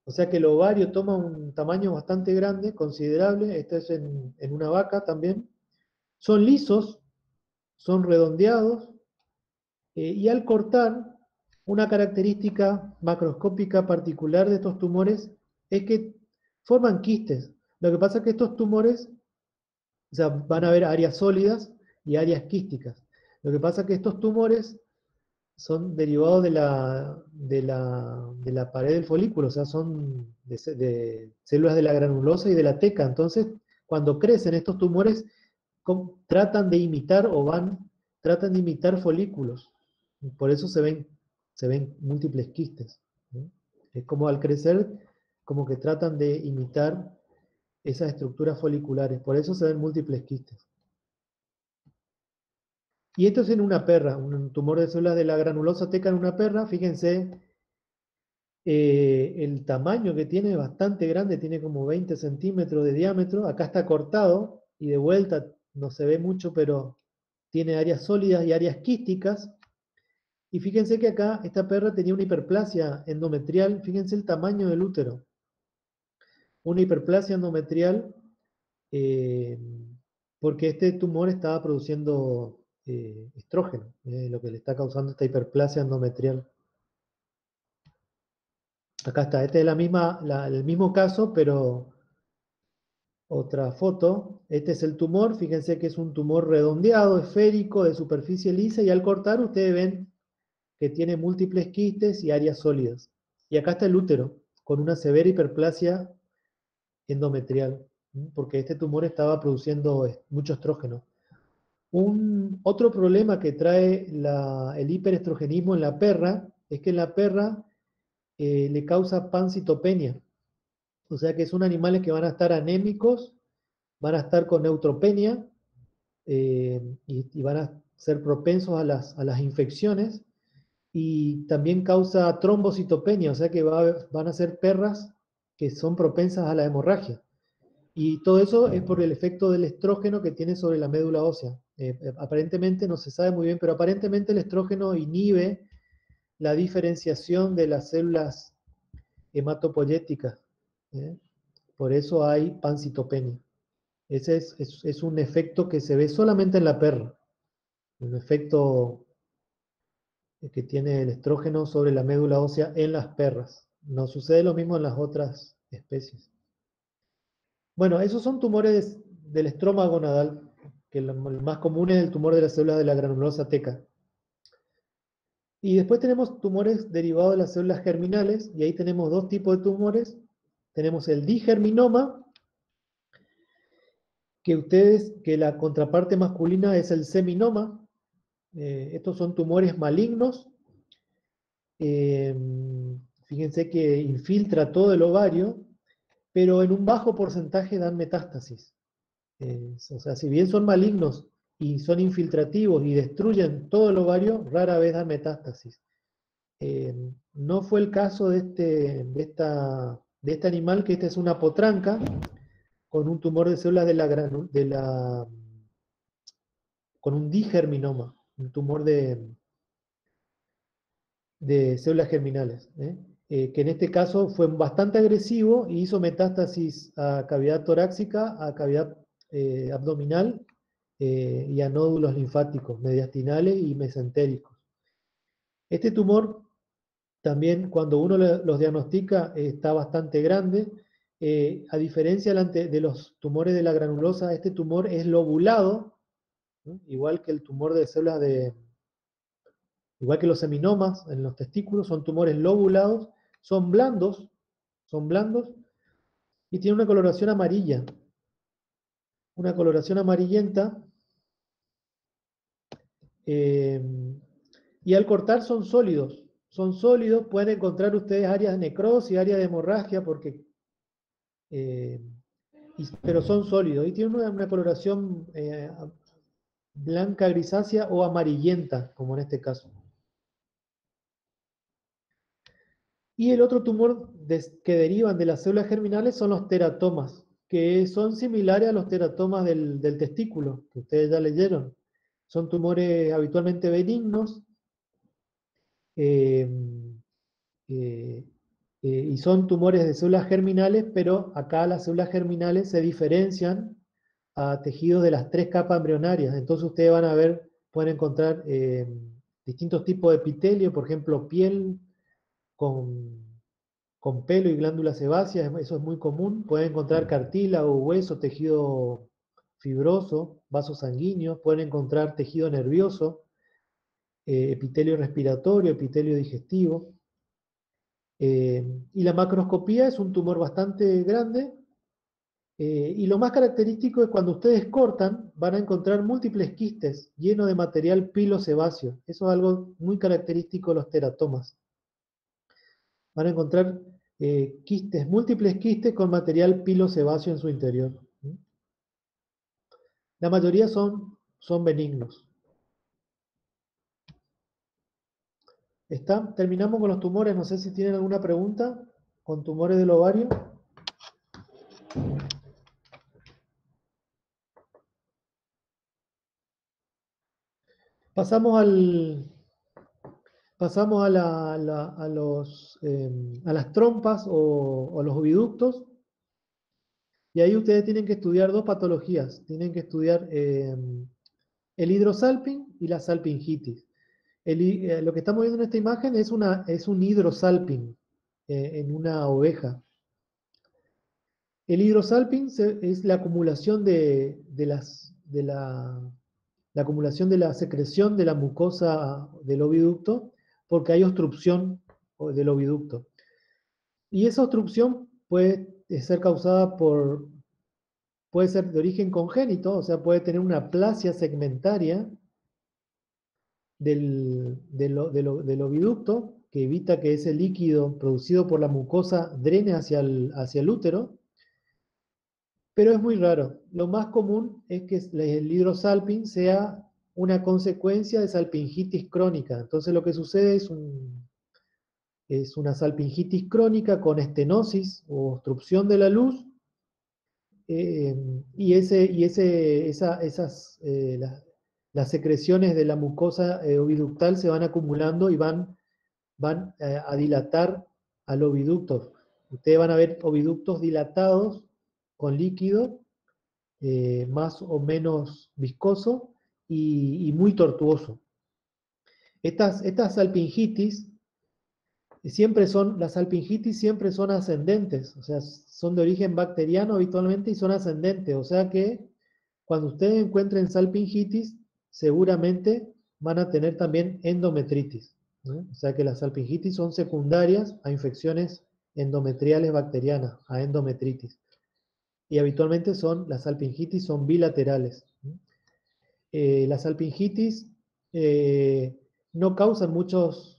O sea que el ovario toma un tamaño bastante grande, considerable. Esto es en una vaca también. Son lisos, son redondeados, y al cortar, una característica macroscópica particular de estos tumores es que forman quistes. Lo que pasa es que estos tumores, o sea, van a haber áreas sólidas y áreas quísticas. Lo que pasa es que estos tumores son derivados de la pared del folículo, o sea, son de células de la granulosa y de la teca. Entonces, cuando crecen estos tumores, tratan de imitar tratan de imitar folículos. Por eso se ven múltiples quistes, ¿no? Es como al crecer, como que tratan de imitar esas estructuras foliculares. Por eso se ven múltiples quistes. Y esto es en una perra, un tumor de células de la granulosa teca en una perra. Fíjense, el tamaño que tiene es bastante grande, tiene como 20 centímetros de diámetro. Acá está cortado y de vuelta no se ve mucho, pero tiene áreas sólidas y áreas quísticas. Y fíjense que acá esta perra tenía una hiperplasia endometrial. Fíjense el tamaño del útero. Una hiperplasia endometrial, eh, porque este tumor estaba produciendo estrógeno, lo que le está causando esta hiperplasia endometrial. Acá está, este es el mismo caso, pero otra foto. Este es el tumor, fíjense que es un tumor redondeado, esférico, de superficie lisa, y al cortar ustedes ven que tiene múltiples quistes y áreas sólidas. Y acá está el útero, con una severa hiperplasia endometrial, porque este tumor estaba produciendo mucho estrógeno. Otro problema que trae el hiperestrogenismo en la perra es que en la perra le causa pancitopenia. O sea que son animales que van a estar anémicos, van a estar con neutropenia, y van a ser propensos a las infecciones, y también causa trombocitopenia, o sea que van a ser perras que son propensas a la hemorragia. Y todo eso es por el efecto del estrógeno que tiene sobre la médula ósea. Aparentemente no se sabe muy bien, pero aparentemente el estrógeno inhibe la diferenciación de las células hematopoyéticas, ¿eh? Por eso hay pancitopenia. Ese es un efecto que se ve solamente en la perra, un efecto que tiene el estrógeno sobre la médula ósea en las perras. No sucede lo mismo en las otras especies. Bueno, esos son tumores del estroma gonadal, que el más común es el tumor de las células de la granulosa teca. Y después tenemos tumores derivados de las células germinales, y ahí tenemos dos tipos de tumores. Tenemos el digerminoma, que la contraparte masculina es el seminoma. Estos son tumores malignos. Fíjense que infiltra todo el ovario, pero en un bajo porcentaje dan metástasis. O sea, si bien son malignos y son infiltrativos y destruyen todo el ovario, rara vez dan metástasis. No fue el caso de este animal, que esta es una potranca con un tumor de células con un digerminoma, un tumor de células germinales, que en este caso fue bastante agresivo y hizo metástasis a cavidad torácica, a cavidad abdominal y a nódulos linfáticos, mediastinales y mesentéricos. Este tumor también, cuando uno los diagnostica, está bastante grande. A diferencia de los tumores de la granulosa, este tumor es lobulado, ¿no? Igual que el tumor de células igual que los seminomas en los testículos, son tumores lobulados, son blandos y tienen una coloración amarilla, una coloración amarillenta, eh, y al cortar son sólidos, pueden encontrar ustedes áreas de necrosis, áreas de hemorragia, pero son sólidos y tienen una coloración blanca grisácea o amarillenta, como en este caso. Y el otro tumor que derivan de las células germinales son los teratomas, que son similares a los teratomas del testículo, que ustedes ya leyeron. Son tumores habitualmente benignos, eh, eh, y son tumores de células germinales, pero acá las células germinales se diferencian a tejidos de las 3 capas embrionarias. Entonces ustedes van a ver, pueden encontrar distintos tipos de epitelio, por ejemplo, piel con pelo y glándulas sebáceas, eso es muy común. Pueden encontrar cartílago, hueso, tejido fibroso, vasos sanguíneos, pueden encontrar tejido nervioso, epitelio respiratorio, epitelio digestivo. Y la macroscopía es un tumor bastante grande, y lo más característico es cuando ustedes cortan, van a encontrar múltiples quistes llenos de material pilosebáceo. Eso es algo muy característico de los teratomas. Van a encontrar múltiples quistes con material pilosebáceo en su interior. La mayoría son benignos. Terminamos con los tumores. No sé si tienen alguna pregunta con tumores del ovario. Pasamos a las trompas o los oviductos. Y ahí ustedes tienen que estudiar 2 patologías. Tienen que estudiar el hidrosalping y la salpingitis. Lo que estamos viendo en esta imagen es un hidrosalping en una oveja. El hidrosalping es la acumulación la acumulación de la secreción de la mucosa del oviducto, porque hay obstrucción del oviducto. Y esa obstrucción puede ser causada puede ser de origen congénito, o sea, puede tener una aplasia segmentaria del oviducto, que evita que ese líquido producido por la mucosa drene hacia el útero, pero es muy raro. Lo más común es que el hidrosalping sea una consecuencia de salpingitis crónica. Entonces lo que sucede es una salpingitis crónica con estenosis o obstrucción de la luz, y las secreciones de la mucosa oviductal se van acumulando y van a dilatar al oviducto. Ustedes van a ver oviductos dilatados con líquido más o menos viscoso y muy tortuoso. Estas salpingitis las salpingitis siempre son ascendentes, o sea, son de origen bacteriano habitualmente y son ascendentes, o sea que cuando ustedes encuentren salpingitis, seguramente van a tener también endometritis, ¿no? O sea que las salpingitis son secundarias a infecciones endometriales bacterianas, a endometritis. y habitualmente las salpingitis son bilaterales. Las salpingitis no causan muchas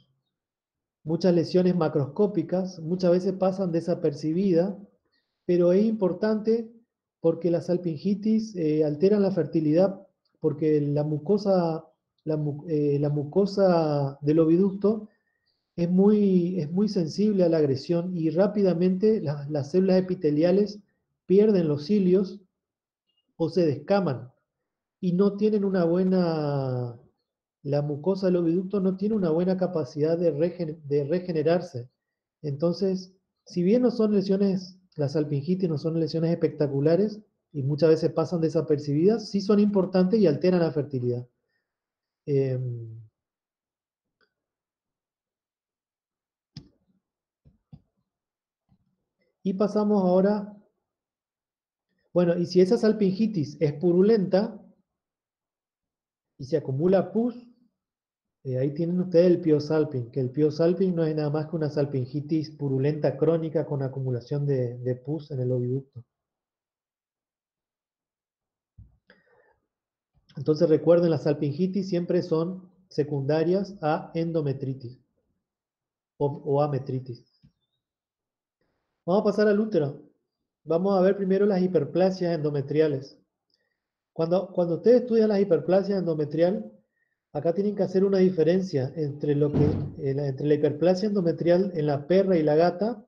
lesiones macroscópicas, muchas veces pasan desapercibidas, pero es importante porque las salpingitis alteran la fertilidad, porque la mucosa del oviducto es muy sensible a la agresión y rápidamente las células epiteliales pierden los cilios o se descaman y no tienen la mucosa del oviducto no tiene una buena capacidad de regenerarse. Entonces, si bien no son lesiones, las salpingitis no son lesiones espectaculares y muchas veces pasan desapercibidas, sí son importantes y alteran la fertilidad. Y pasamos ahora, bueno, y si esa salpingitis es purulenta y se acumula pus, ahí tienen ustedes el piosalpin, que el piosalpin no es nada más que una salpingitis purulenta crónica con acumulación de pus en el oviducto. Entonces recuerden, las salpingitis siempre son secundarias a endometritis o a metritis. Vamos a pasar al útero. Vamos a ver primero las hiperplasias endometriales. Cuando ustedes estudian las hiperplasias endometrial, acá tienen que hacer una diferencia entre entre la hiperplasia endometrial en la perra y la gata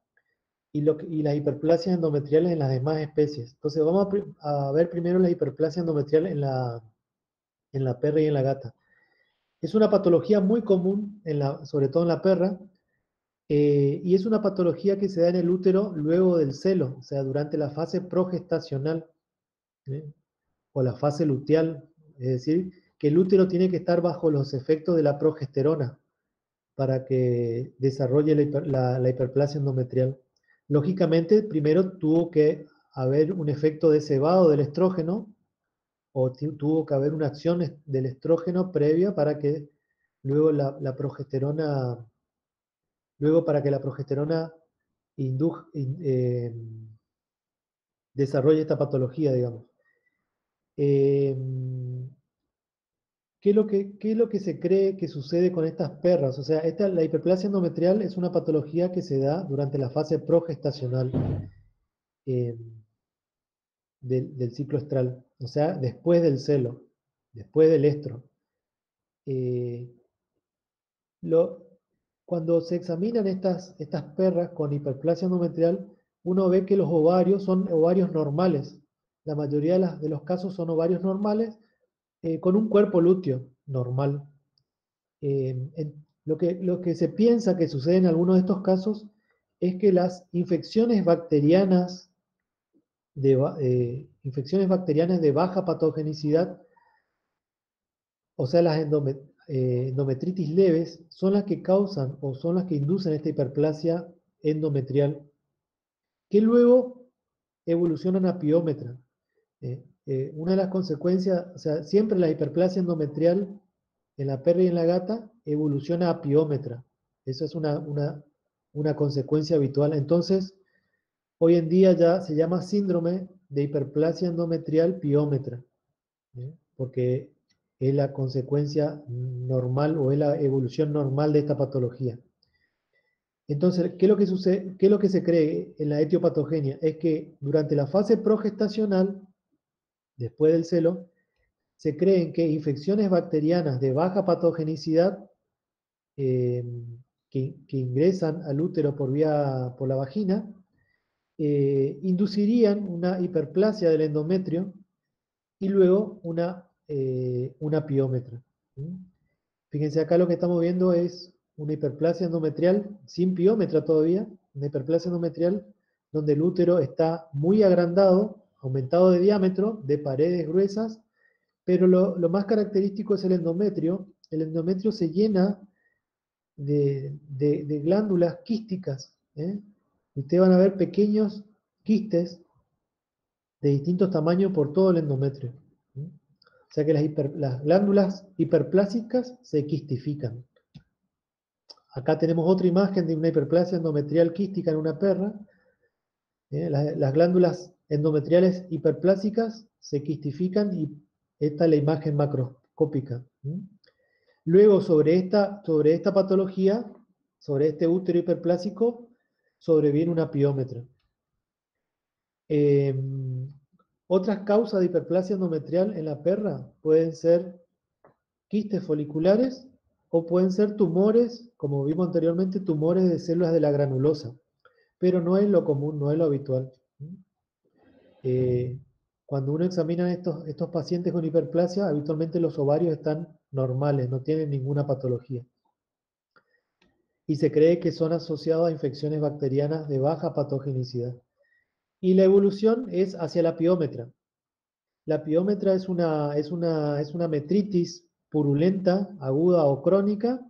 y las hiperplasias endometriales en las demás especies. Entonces vamos a ver primero la hiperplasia endometrial en la perra y en la gata. Es una patología muy común, sobre todo en la perra, y es una patología que se da en el útero luego del celo, o sea, durante la fase progestacional, ¿eh? O la fase luteal, es decir, que el útero tiene que estar bajo los efectos de la progesterona para que desarrolle la hiperplasia endometrial. Lógicamente, primero tuvo que haber un efecto de cebado del estrógeno, o tuvo que haber una acción del estrógeno previa para que luego la progesterona, para que la progesterona desarrolle esta patología, digamos. ¿Qué es lo que se cree que sucede con estas perras? O sea, la hiperplasia endometrial es una patología que se da durante la fase progestacional eh, del ciclo estral, o sea, después del celo, después del estro. Eh, lo- Cuando se examinan estas perras con hiperplasia endometrial, uno ve que los ovarios son ovarios normales. La mayoría de los casos son ovarios normales con un cuerpo lúteo normal. Lo que se piensa que sucede en algunos de estos casos es que las infecciones bacterianas de baja patogenicidad, o sea, las endometritis leves, son las que causan o son las que inducen esta hiperplasia endometrial, que luego evolucionan a piómetra. Una de las consecuencias, o sea, siempre la hiperplasia endometrial en la perra y en la gata evoluciona a piómetra. Eso es una consecuencia habitual. Entonces, hoy en día ya se llama síndrome de hiperplasia endometrial piómetra, porque es la consecuencia normal o es la evolución normal de esta patología. Entonces, ¿qué es lo que sucede? ¿Qué es lo que se cree en la etiopatogenia? Es que durante la fase progestacional, después del celo, se creen que infecciones bacterianas de baja patogenicidad eh, que ingresan al útero por la vagina inducirían una hiperplasia del endometrio y luego una piómetra. Fíjense acá lo que estamos viendo es una hiperplasia endometrial sin piómetra todavía, una hiperplasia endometrial donde el útero está muy agrandado, aumentado de diámetro, de paredes gruesas, pero lo más característico es el endometrio. El endometrio se llena de glándulas quísticas. Ustedes van a ver pequeños quistes de distintos tamaños por todo el endometrio. O sea que las glándulas hiperplásicas se quistifican. Acá tenemos otra imagen de una hiperplasia endometrial quística en una perra. Las glándulas endometriales hiperplásicas se quistifican y esta es la imagen macroscópica. Luego, sobre esta patología, sobre este útero hiperplásico, sobreviene una piómetra. Otras causas de hiperplasia endometrial en la perra pueden ser quistes foliculares o pueden ser tumores, como vimos anteriormente, tumores de células de la granulosa, pero no es lo común, no es lo habitual. Cuando uno examina estos pacientes con hiperplasia, habitualmente los ovarios están normales, no tienen ninguna patología. Y se cree que son asociados a infecciones bacterianas de baja patogenicidad. Y la evolución es hacia la piómetra. La piómetra es una metritis purulenta, aguda o crónica,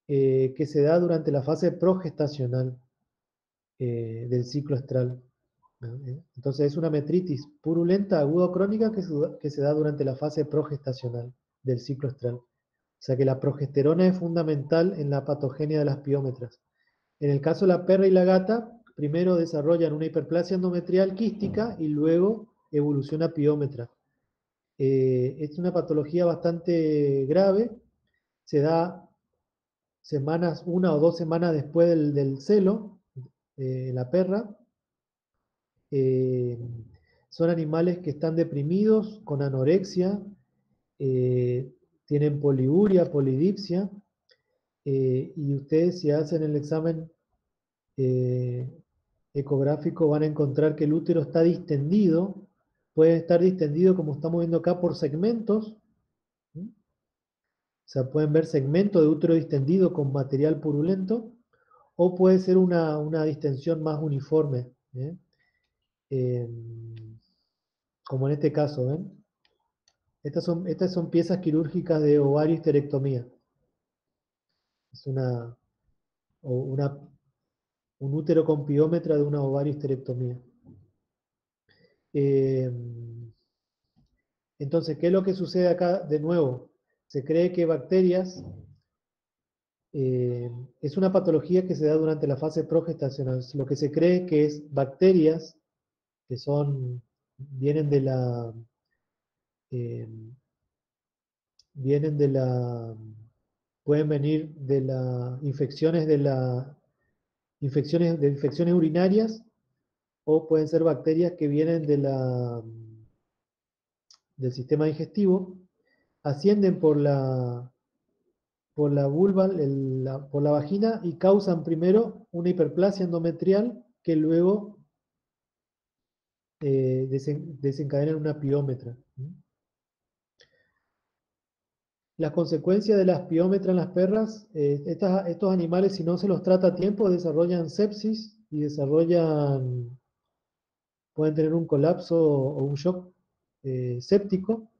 que se da durante la fase progestacional del ciclo estral. Entonces es una metritis purulenta, aguda o crónica que se da durante la fase progestacional del ciclo estral. O sea que la progesterona es fundamental en la patogenia de las piómetras. En el caso de la perra y la gata, primero desarrollan una hiperplasia endometrial quística y luego evoluciona a piómetra. Es una patología bastante grave, se da una o dos semanas después del celo, la perra. Son animales que están deprimidos, con anorexia, tienen poliuria, polidipsia, y ustedes si hacen el examen ecográfico van a encontrar que el útero está distendido, puede estar distendido como estamos viendo acá por segmentos, o sea, pueden ver segmentos de útero distendido con material purulento, o puede ser una distensión más uniforme, como en este caso, ¿ven? Estas son piezas quirúrgicas de ovario histerectomía. Es un útero con piómetra de una ovario histerectomía. Entonces, ¿qué es lo que sucede acá de nuevo? Se cree que bacterias es una patología que se da durante la fase progestacional. Lo que se cree que es bacterias que vienen de la eh, pueden venir de las infecciones urinarias, o pueden ser bacterias que vienen del sistema digestivo, ascienden por la vulva, por la vagina, y causan primero una hiperplasia endometrial que luego desencadena una piómetra. Las consecuencias de las piómetras en las perras, estos animales, si no se los trata a tiempo, desarrollan sepsis y pueden tener un colapso o un shock séptico.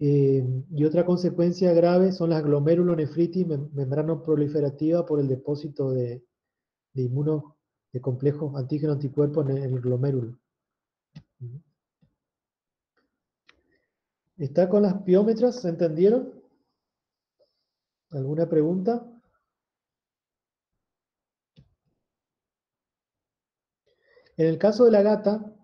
Y otra consecuencia grave son las glomerulonefritis membranoproliferativa por el depósito de complejos antígeno-anticuerpos en el glomérulo. ¿Está con las piómetras? ¿Se entendieron? ¿Alguna pregunta? En el caso de la gata,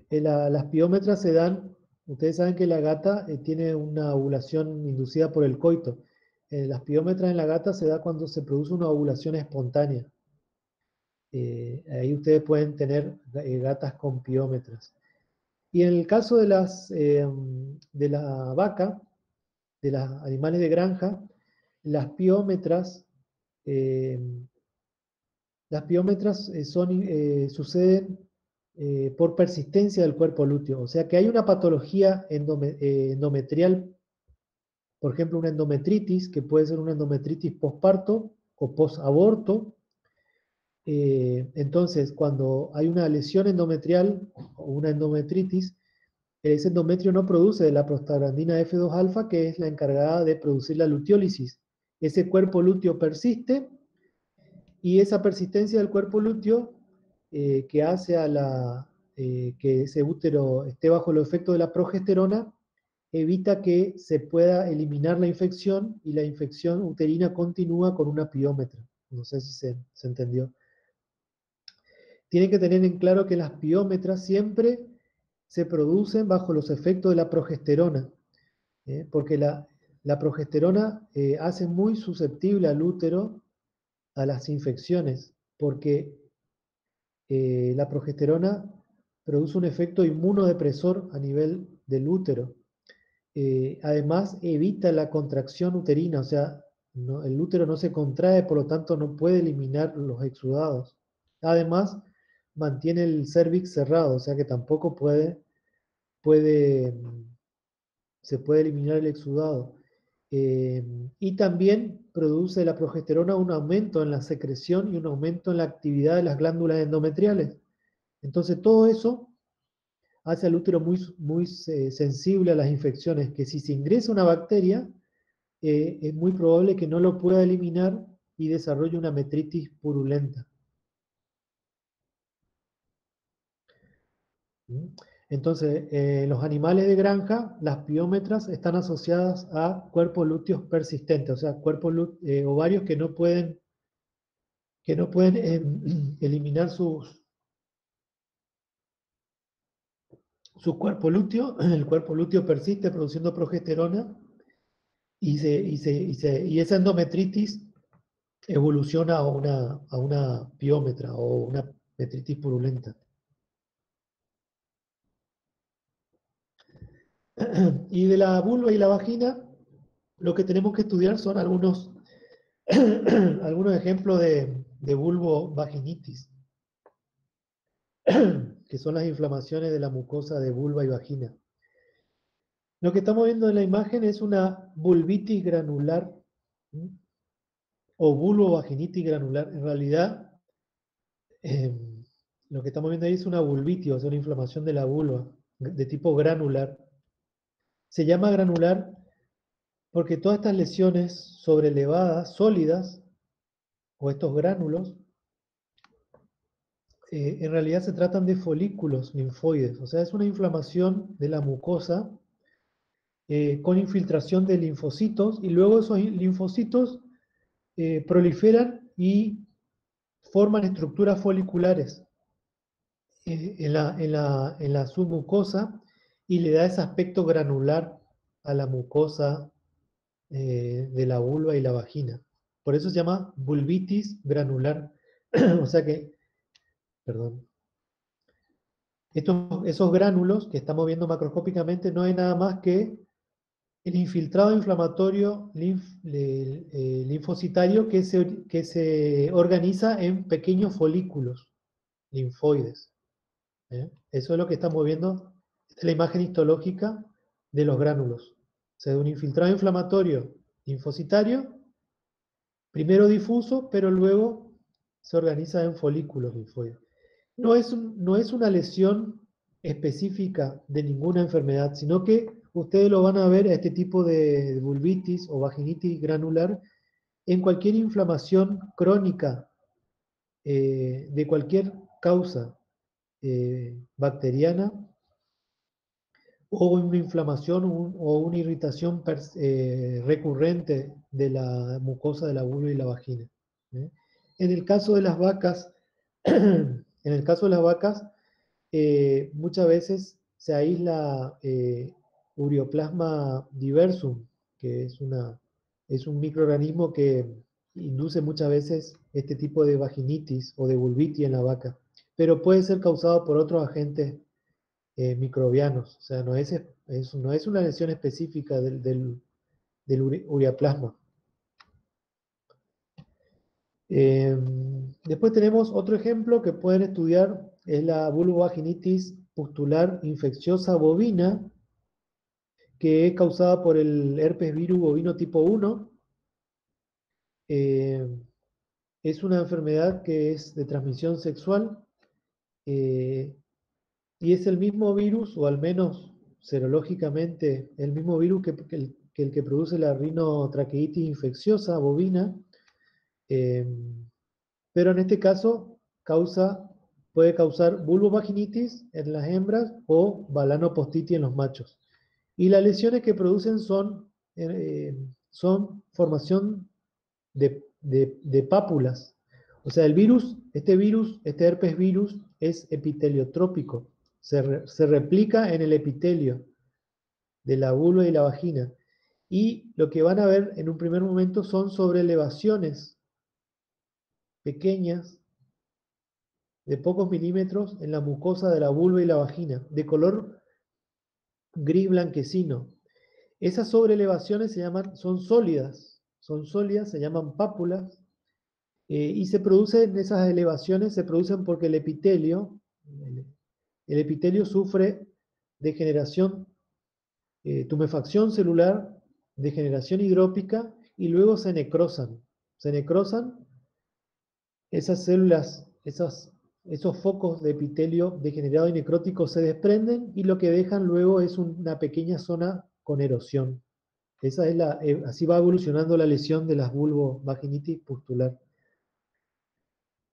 las piómetras se dan, ustedes saben que la gata tiene una ovulación inducida por el coito. Las piómetras en la gata se da cuando se produce una ovulación espontánea. Ahí ustedes pueden tener gatas con piómetras. Y en el caso de la vaca, de los animales de granja, las piómetras suceden por persistencia del cuerpo lúteo. O sea que hay una patología endometrial, por ejemplo, una endometritis, que puede ser una endometritis posparto o posaborto. Entonces, cuando hay una lesión endometrial o una endometritis, ese endometrio no produce de la prostaglandina F2 alfa, que es la encargada de producir la luteólisis. Ese cuerpo lúteo persiste, y esa persistencia del cuerpo lúteo que hace que ese útero esté bajo el efecto de la progesterona evita que se pueda eliminar la infección, y la infección uterina continúa con una piómetra. No sé si se entendió. tienen que tener en claro que las piómetras siempre se producen bajo los efectos de la progesterona, porque la progesterona hace muy susceptible al útero a las infecciones, porque la progesterona produce un efecto inmunodepresor a nivel del útero. Además, evita la contracción uterina, o sea, el útero no se contrae, por lo tanto no puede eliminar los exudados. Además, mantiene el cérvix cerrado, o sea que tampoco puede, se puede eliminar el exudado. Y también produce la progesterona un aumento en la secreción y un aumento en la actividad de las glándulas endometriales. Entonces todo eso hace al útero muy sensible a las infecciones, que si se ingresa una bacteria, es muy probable que no lo pueda eliminar y desarrolle una metritis purulenta. Entonces, en los animales de granja, las piómetras están asociadas a cuerpos lúteos persistentes, o sea, ovarios que no pueden eliminar su cuerpo lúteo. El cuerpo lúteo persiste produciendo progesterona y esa endometritis evoluciona a una piómetra o una metritis purulenta. Y de la vulva y la vagina, lo que tenemos que estudiar son algunos ejemplos de vulvovaginitis, que son las inflamaciones de la mucosa de vulva y vagina. Lo que estamos viendo en la imagen es una vulvitis granular, o vulvovaginitis granular. En realidad, lo que estamos viendo ahí es una vulvitis, o sea, una inflamación de la vulva, de tipo granular. Se llama granular porque todas estas lesiones sobrelevadas, sólidas, o estos gránulos, en realidad se tratan de folículos linfoides, o sea, es una inflamación de la mucosa con infiltración de linfocitos, y luego esos linfocitos proliferan y forman estructuras foliculares en la submucosa, y le da ese aspecto granular a la mucosa de la vulva y la vagina. Por eso se llama vulvitis granular. O sea que, perdón, esos gránulos que estamos viendo macroscópicamente no es nada más que el infiltrado inflamatorio linfocitario que se organiza en pequeños folículos linfoides. Eso es lo que estamos viendo. Esta es la imagen histológica de los gránulos. O sea, de un infiltrado inflamatorio linfocitario, primero difuso, pero luego se organiza en folículos linfoides. No es una lesión específica de ninguna enfermedad, sino que ustedes lo van a ver a este tipo de vulvitis o vaginitis granular en cualquier inflamación crónica de cualquier causa bacteriana, o una inflamación o una irritación recurrente de la mucosa de la vulva y la vagina. En el caso de las vacas, muchas veces se aísla Ureoplasma diversum, que es un microorganismo que induce muchas veces este tipo de vaginitis o de vulvitis en la vaca, pero puede ser causado por otros agentes microbianos, o sea, no es una lesión específica del ureaplasma. Después tenemos otro ejemplo que pueden estudiar, es la vulvovaginitis pustular infecciosa bovina, que es causada por el herpes virus bovino tipo 1. Es una enfermedad que es de transmisión sexual, y es el mismo virus, o al menos serológicamente, el mismo virus que el que produce la rinotraqueitis infecciosa bovina, pero en este caso puede causar vulvovaginitis en las hembras o balanopostitis en los machos. Y las lesiones que producen son formación de pápulas, O sea, este herpes virus es epiteliotrópico. Se replica en el epitelio de la vulva y la vagina. Y lo que van a ver en un primer momento son sobrelevaciones pequeñas de pocos milímetros en la mucosa de la vulva y la vagina, de color gris blanquecino. Esas sobrelevaciones son sólidas, se llaman pápulas, y esas elevaciones se producen porque el epitelio sufre degeneración, tumefacción celular, degeneración hidrópica, y luego se necrosan. Se necrosan esas células, esos focos de epitelio degenerado y necrótico se desprenden, y lo que dejan luego es una pequeña zona con erosión. Así va evolucionando la lesión de las vulvovaginitis pustular.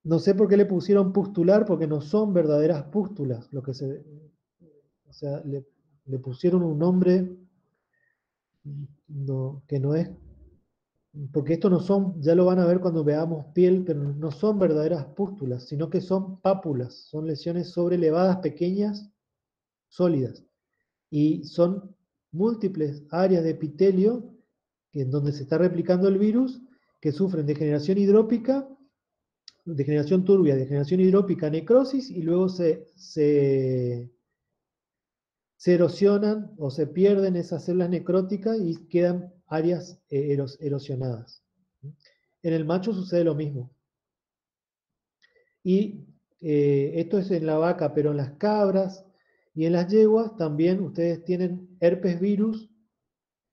No sé por qué le pusieron pustular, porque no son verdaderas pústulas. O sea, le pusieron un nombre que no es, porque estos no son, ya lo van a ver cuando veamos piel, pero no son verdaderas pústulas, sino que son pápulas, son lesiones sobrelevadas pequeñas, sólidas. Y son múltiples áreas de epitelio en donde se está replicando el virus, que sufren degeneración hidrópica, degeneración turbia, degeneración hidrópica, necrosis, y luego se erosionan o se pierden esas células necróticas y quedan áreas erosionadas. En el macho sucede lo mismo. Y esto es en la vaca, pero en las cabras y en las yeguas también ustedes tienen herpes virus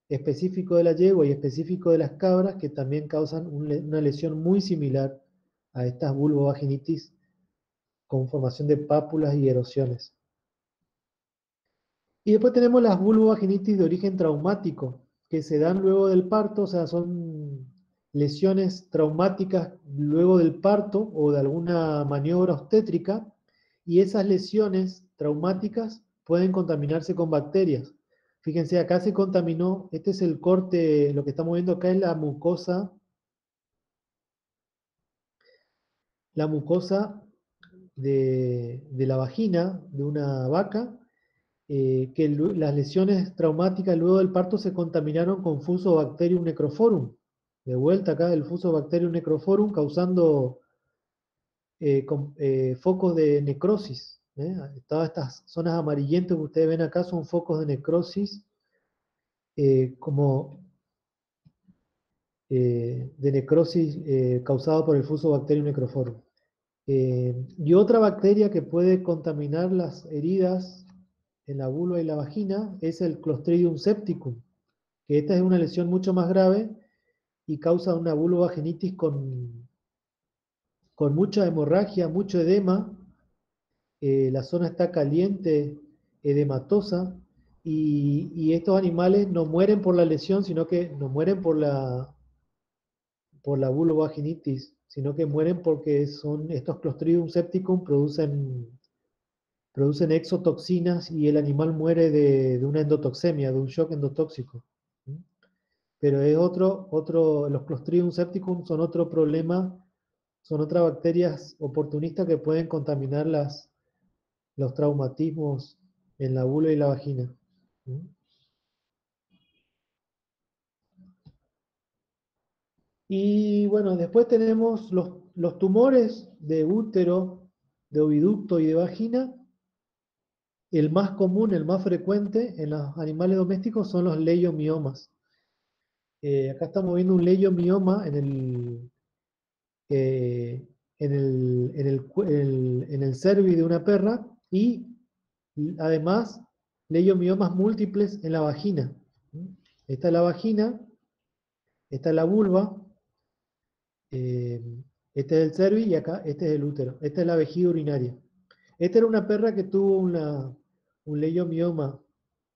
específico de la yegua y específico de las cabras, que también causan una lesión muy similar a estas vulvovaginitis con formación de pápulas y erosiones. Y después tenemos las vulvovaginitis de origen traumático, que se dan luego del parto, o sea, son lesiones traumáticas luego del parto o de alguna maniobra obstétrica, y esas lesiones traumáticas pueden contaminarse con bacterias. Fíjense, acá se contaminó, este es el corte, lo que estamos viendo acá es la mucosa de la vagina de una vaca, que las lesiones traumáticas luego del parto se contaminaron con Fusobacterium necrophorum. De vuelta acá el Fusobacterium necrophorum causando focos de necrosis. Todas estas zonas amarillentas que ustedes ven acá son focos de necrosis, causado por el Fusobacterium necrophorum. Y otra bacteria que puede contaminar las heridas en la vulva y la vagina es el Clostridium septicum, que esta es una lesión mucho más grave y causa una vulvovaginitis con mucha hemorragia, mucho edema. La zona está caliente, edematosa, y estos animales no mueren por la lesión, sino que no mueren por la vulvovaginitis, sino que mueren porque estos Clostridium septicum producen exotoxinas y el animal muere de una endotoxemia, de un shock endotóxico. Pero los Clostridium septicum son otro problema, son otras bacterias oportunistas que pueden contaminar los traumatismos en la vulva y la vagina. Y bueno, después tenemos los tumores de útero, de oviducto y de vagina. El más común, el más frecuente en los animales domésticos son los leiomiomas. Acá estamos viendo un leiomioma en el cervi de una perra, y además leiomiomas múltiples en la vagina. Esta es la vagina, esta es la vulva, este es el cervi y acá este es el útero. Esta es la vejiga urinaria. Esta era una perra que tuvo un leiomioma,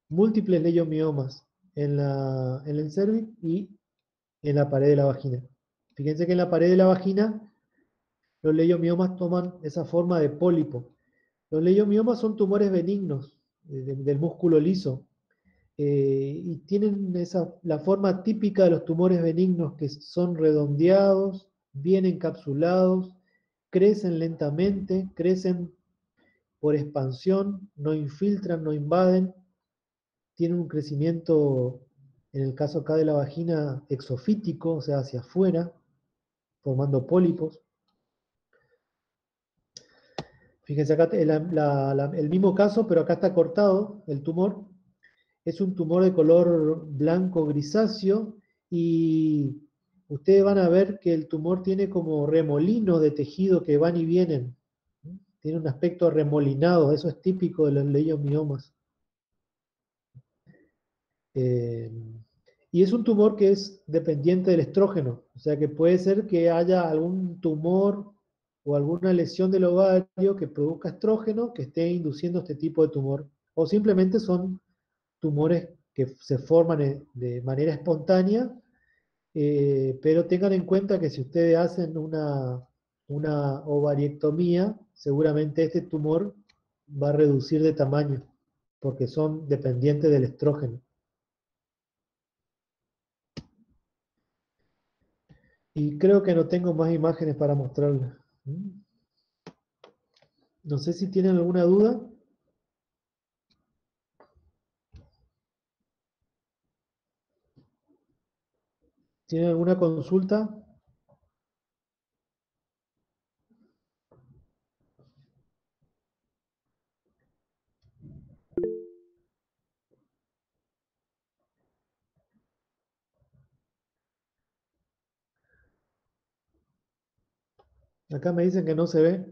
múltiples leiomiomas en el cervix y en la pared de la vagina. Fíjense que en la pared de la vagina los leiomiomas toman esa forma de pólipo. Los leiomiomas son tumores benignos del músculo liso, y tienen la forma típica de los tumores benignos, que son redondeados, bien encapsulados, crecen lentamente, crecen por expansión, no infiltran, no invaden, tienen un crecimiento, en el caso acá de la vagina, exofítico, o sea, hacia afuera, formando pólipos. Fíjense acá el mismo caso, pero acá está cortado el tumor. Es un tumor de color blanco grisáceo y ustedes van a ver que el tumor tiene como remolinos de tejido que van y vienen. Tiene un aspecto remolinado, eso es típico de los leiomiomas. Eh, y es un tumor que es dependiente del estrógeno, o sea que puede ser que haya algún tumor o alguna lesión del ovario que produzca estrógeno que esté induciendo este tipo de tumor, o simplemente son tumores que se forman de manera espontánea, pero tengan en cuenta que si ustedes hacen una ovariectomía, seguramente este tumor va a reducir de tamaño, porque son dependientes del estrógeno. Y creo que no tengo más imágenes para mostrarles. No sé si tienen alguna duda. ¿Tienen alguna consulta? Acá me dicen que no se ve.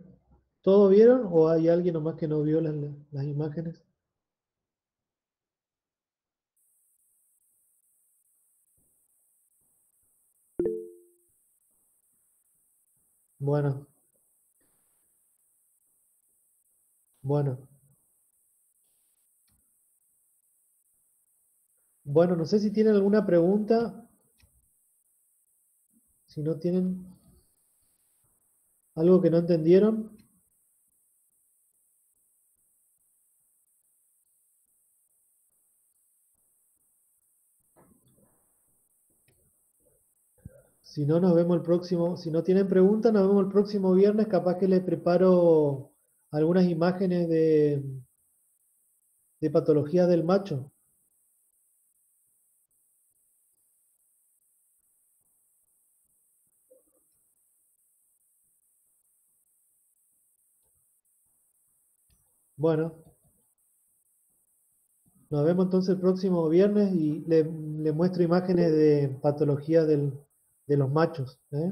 ¿Todo vieron o hay alguien nomás que no vio las imágenes? Bueno, bueno. Bueno, no sé si tienen alguna pregunta. Si no tienen algo que no entendieron. Si no, nos vemos el próximo. Si no tienen preguntas, nos vemos el próximo viernes. Capaz que les preparo algunas imágenes de patologías del macho. Bueno, nos vemos entonces el próximo viernes y le muestro imágenes de patología de los machos. ¿Eh?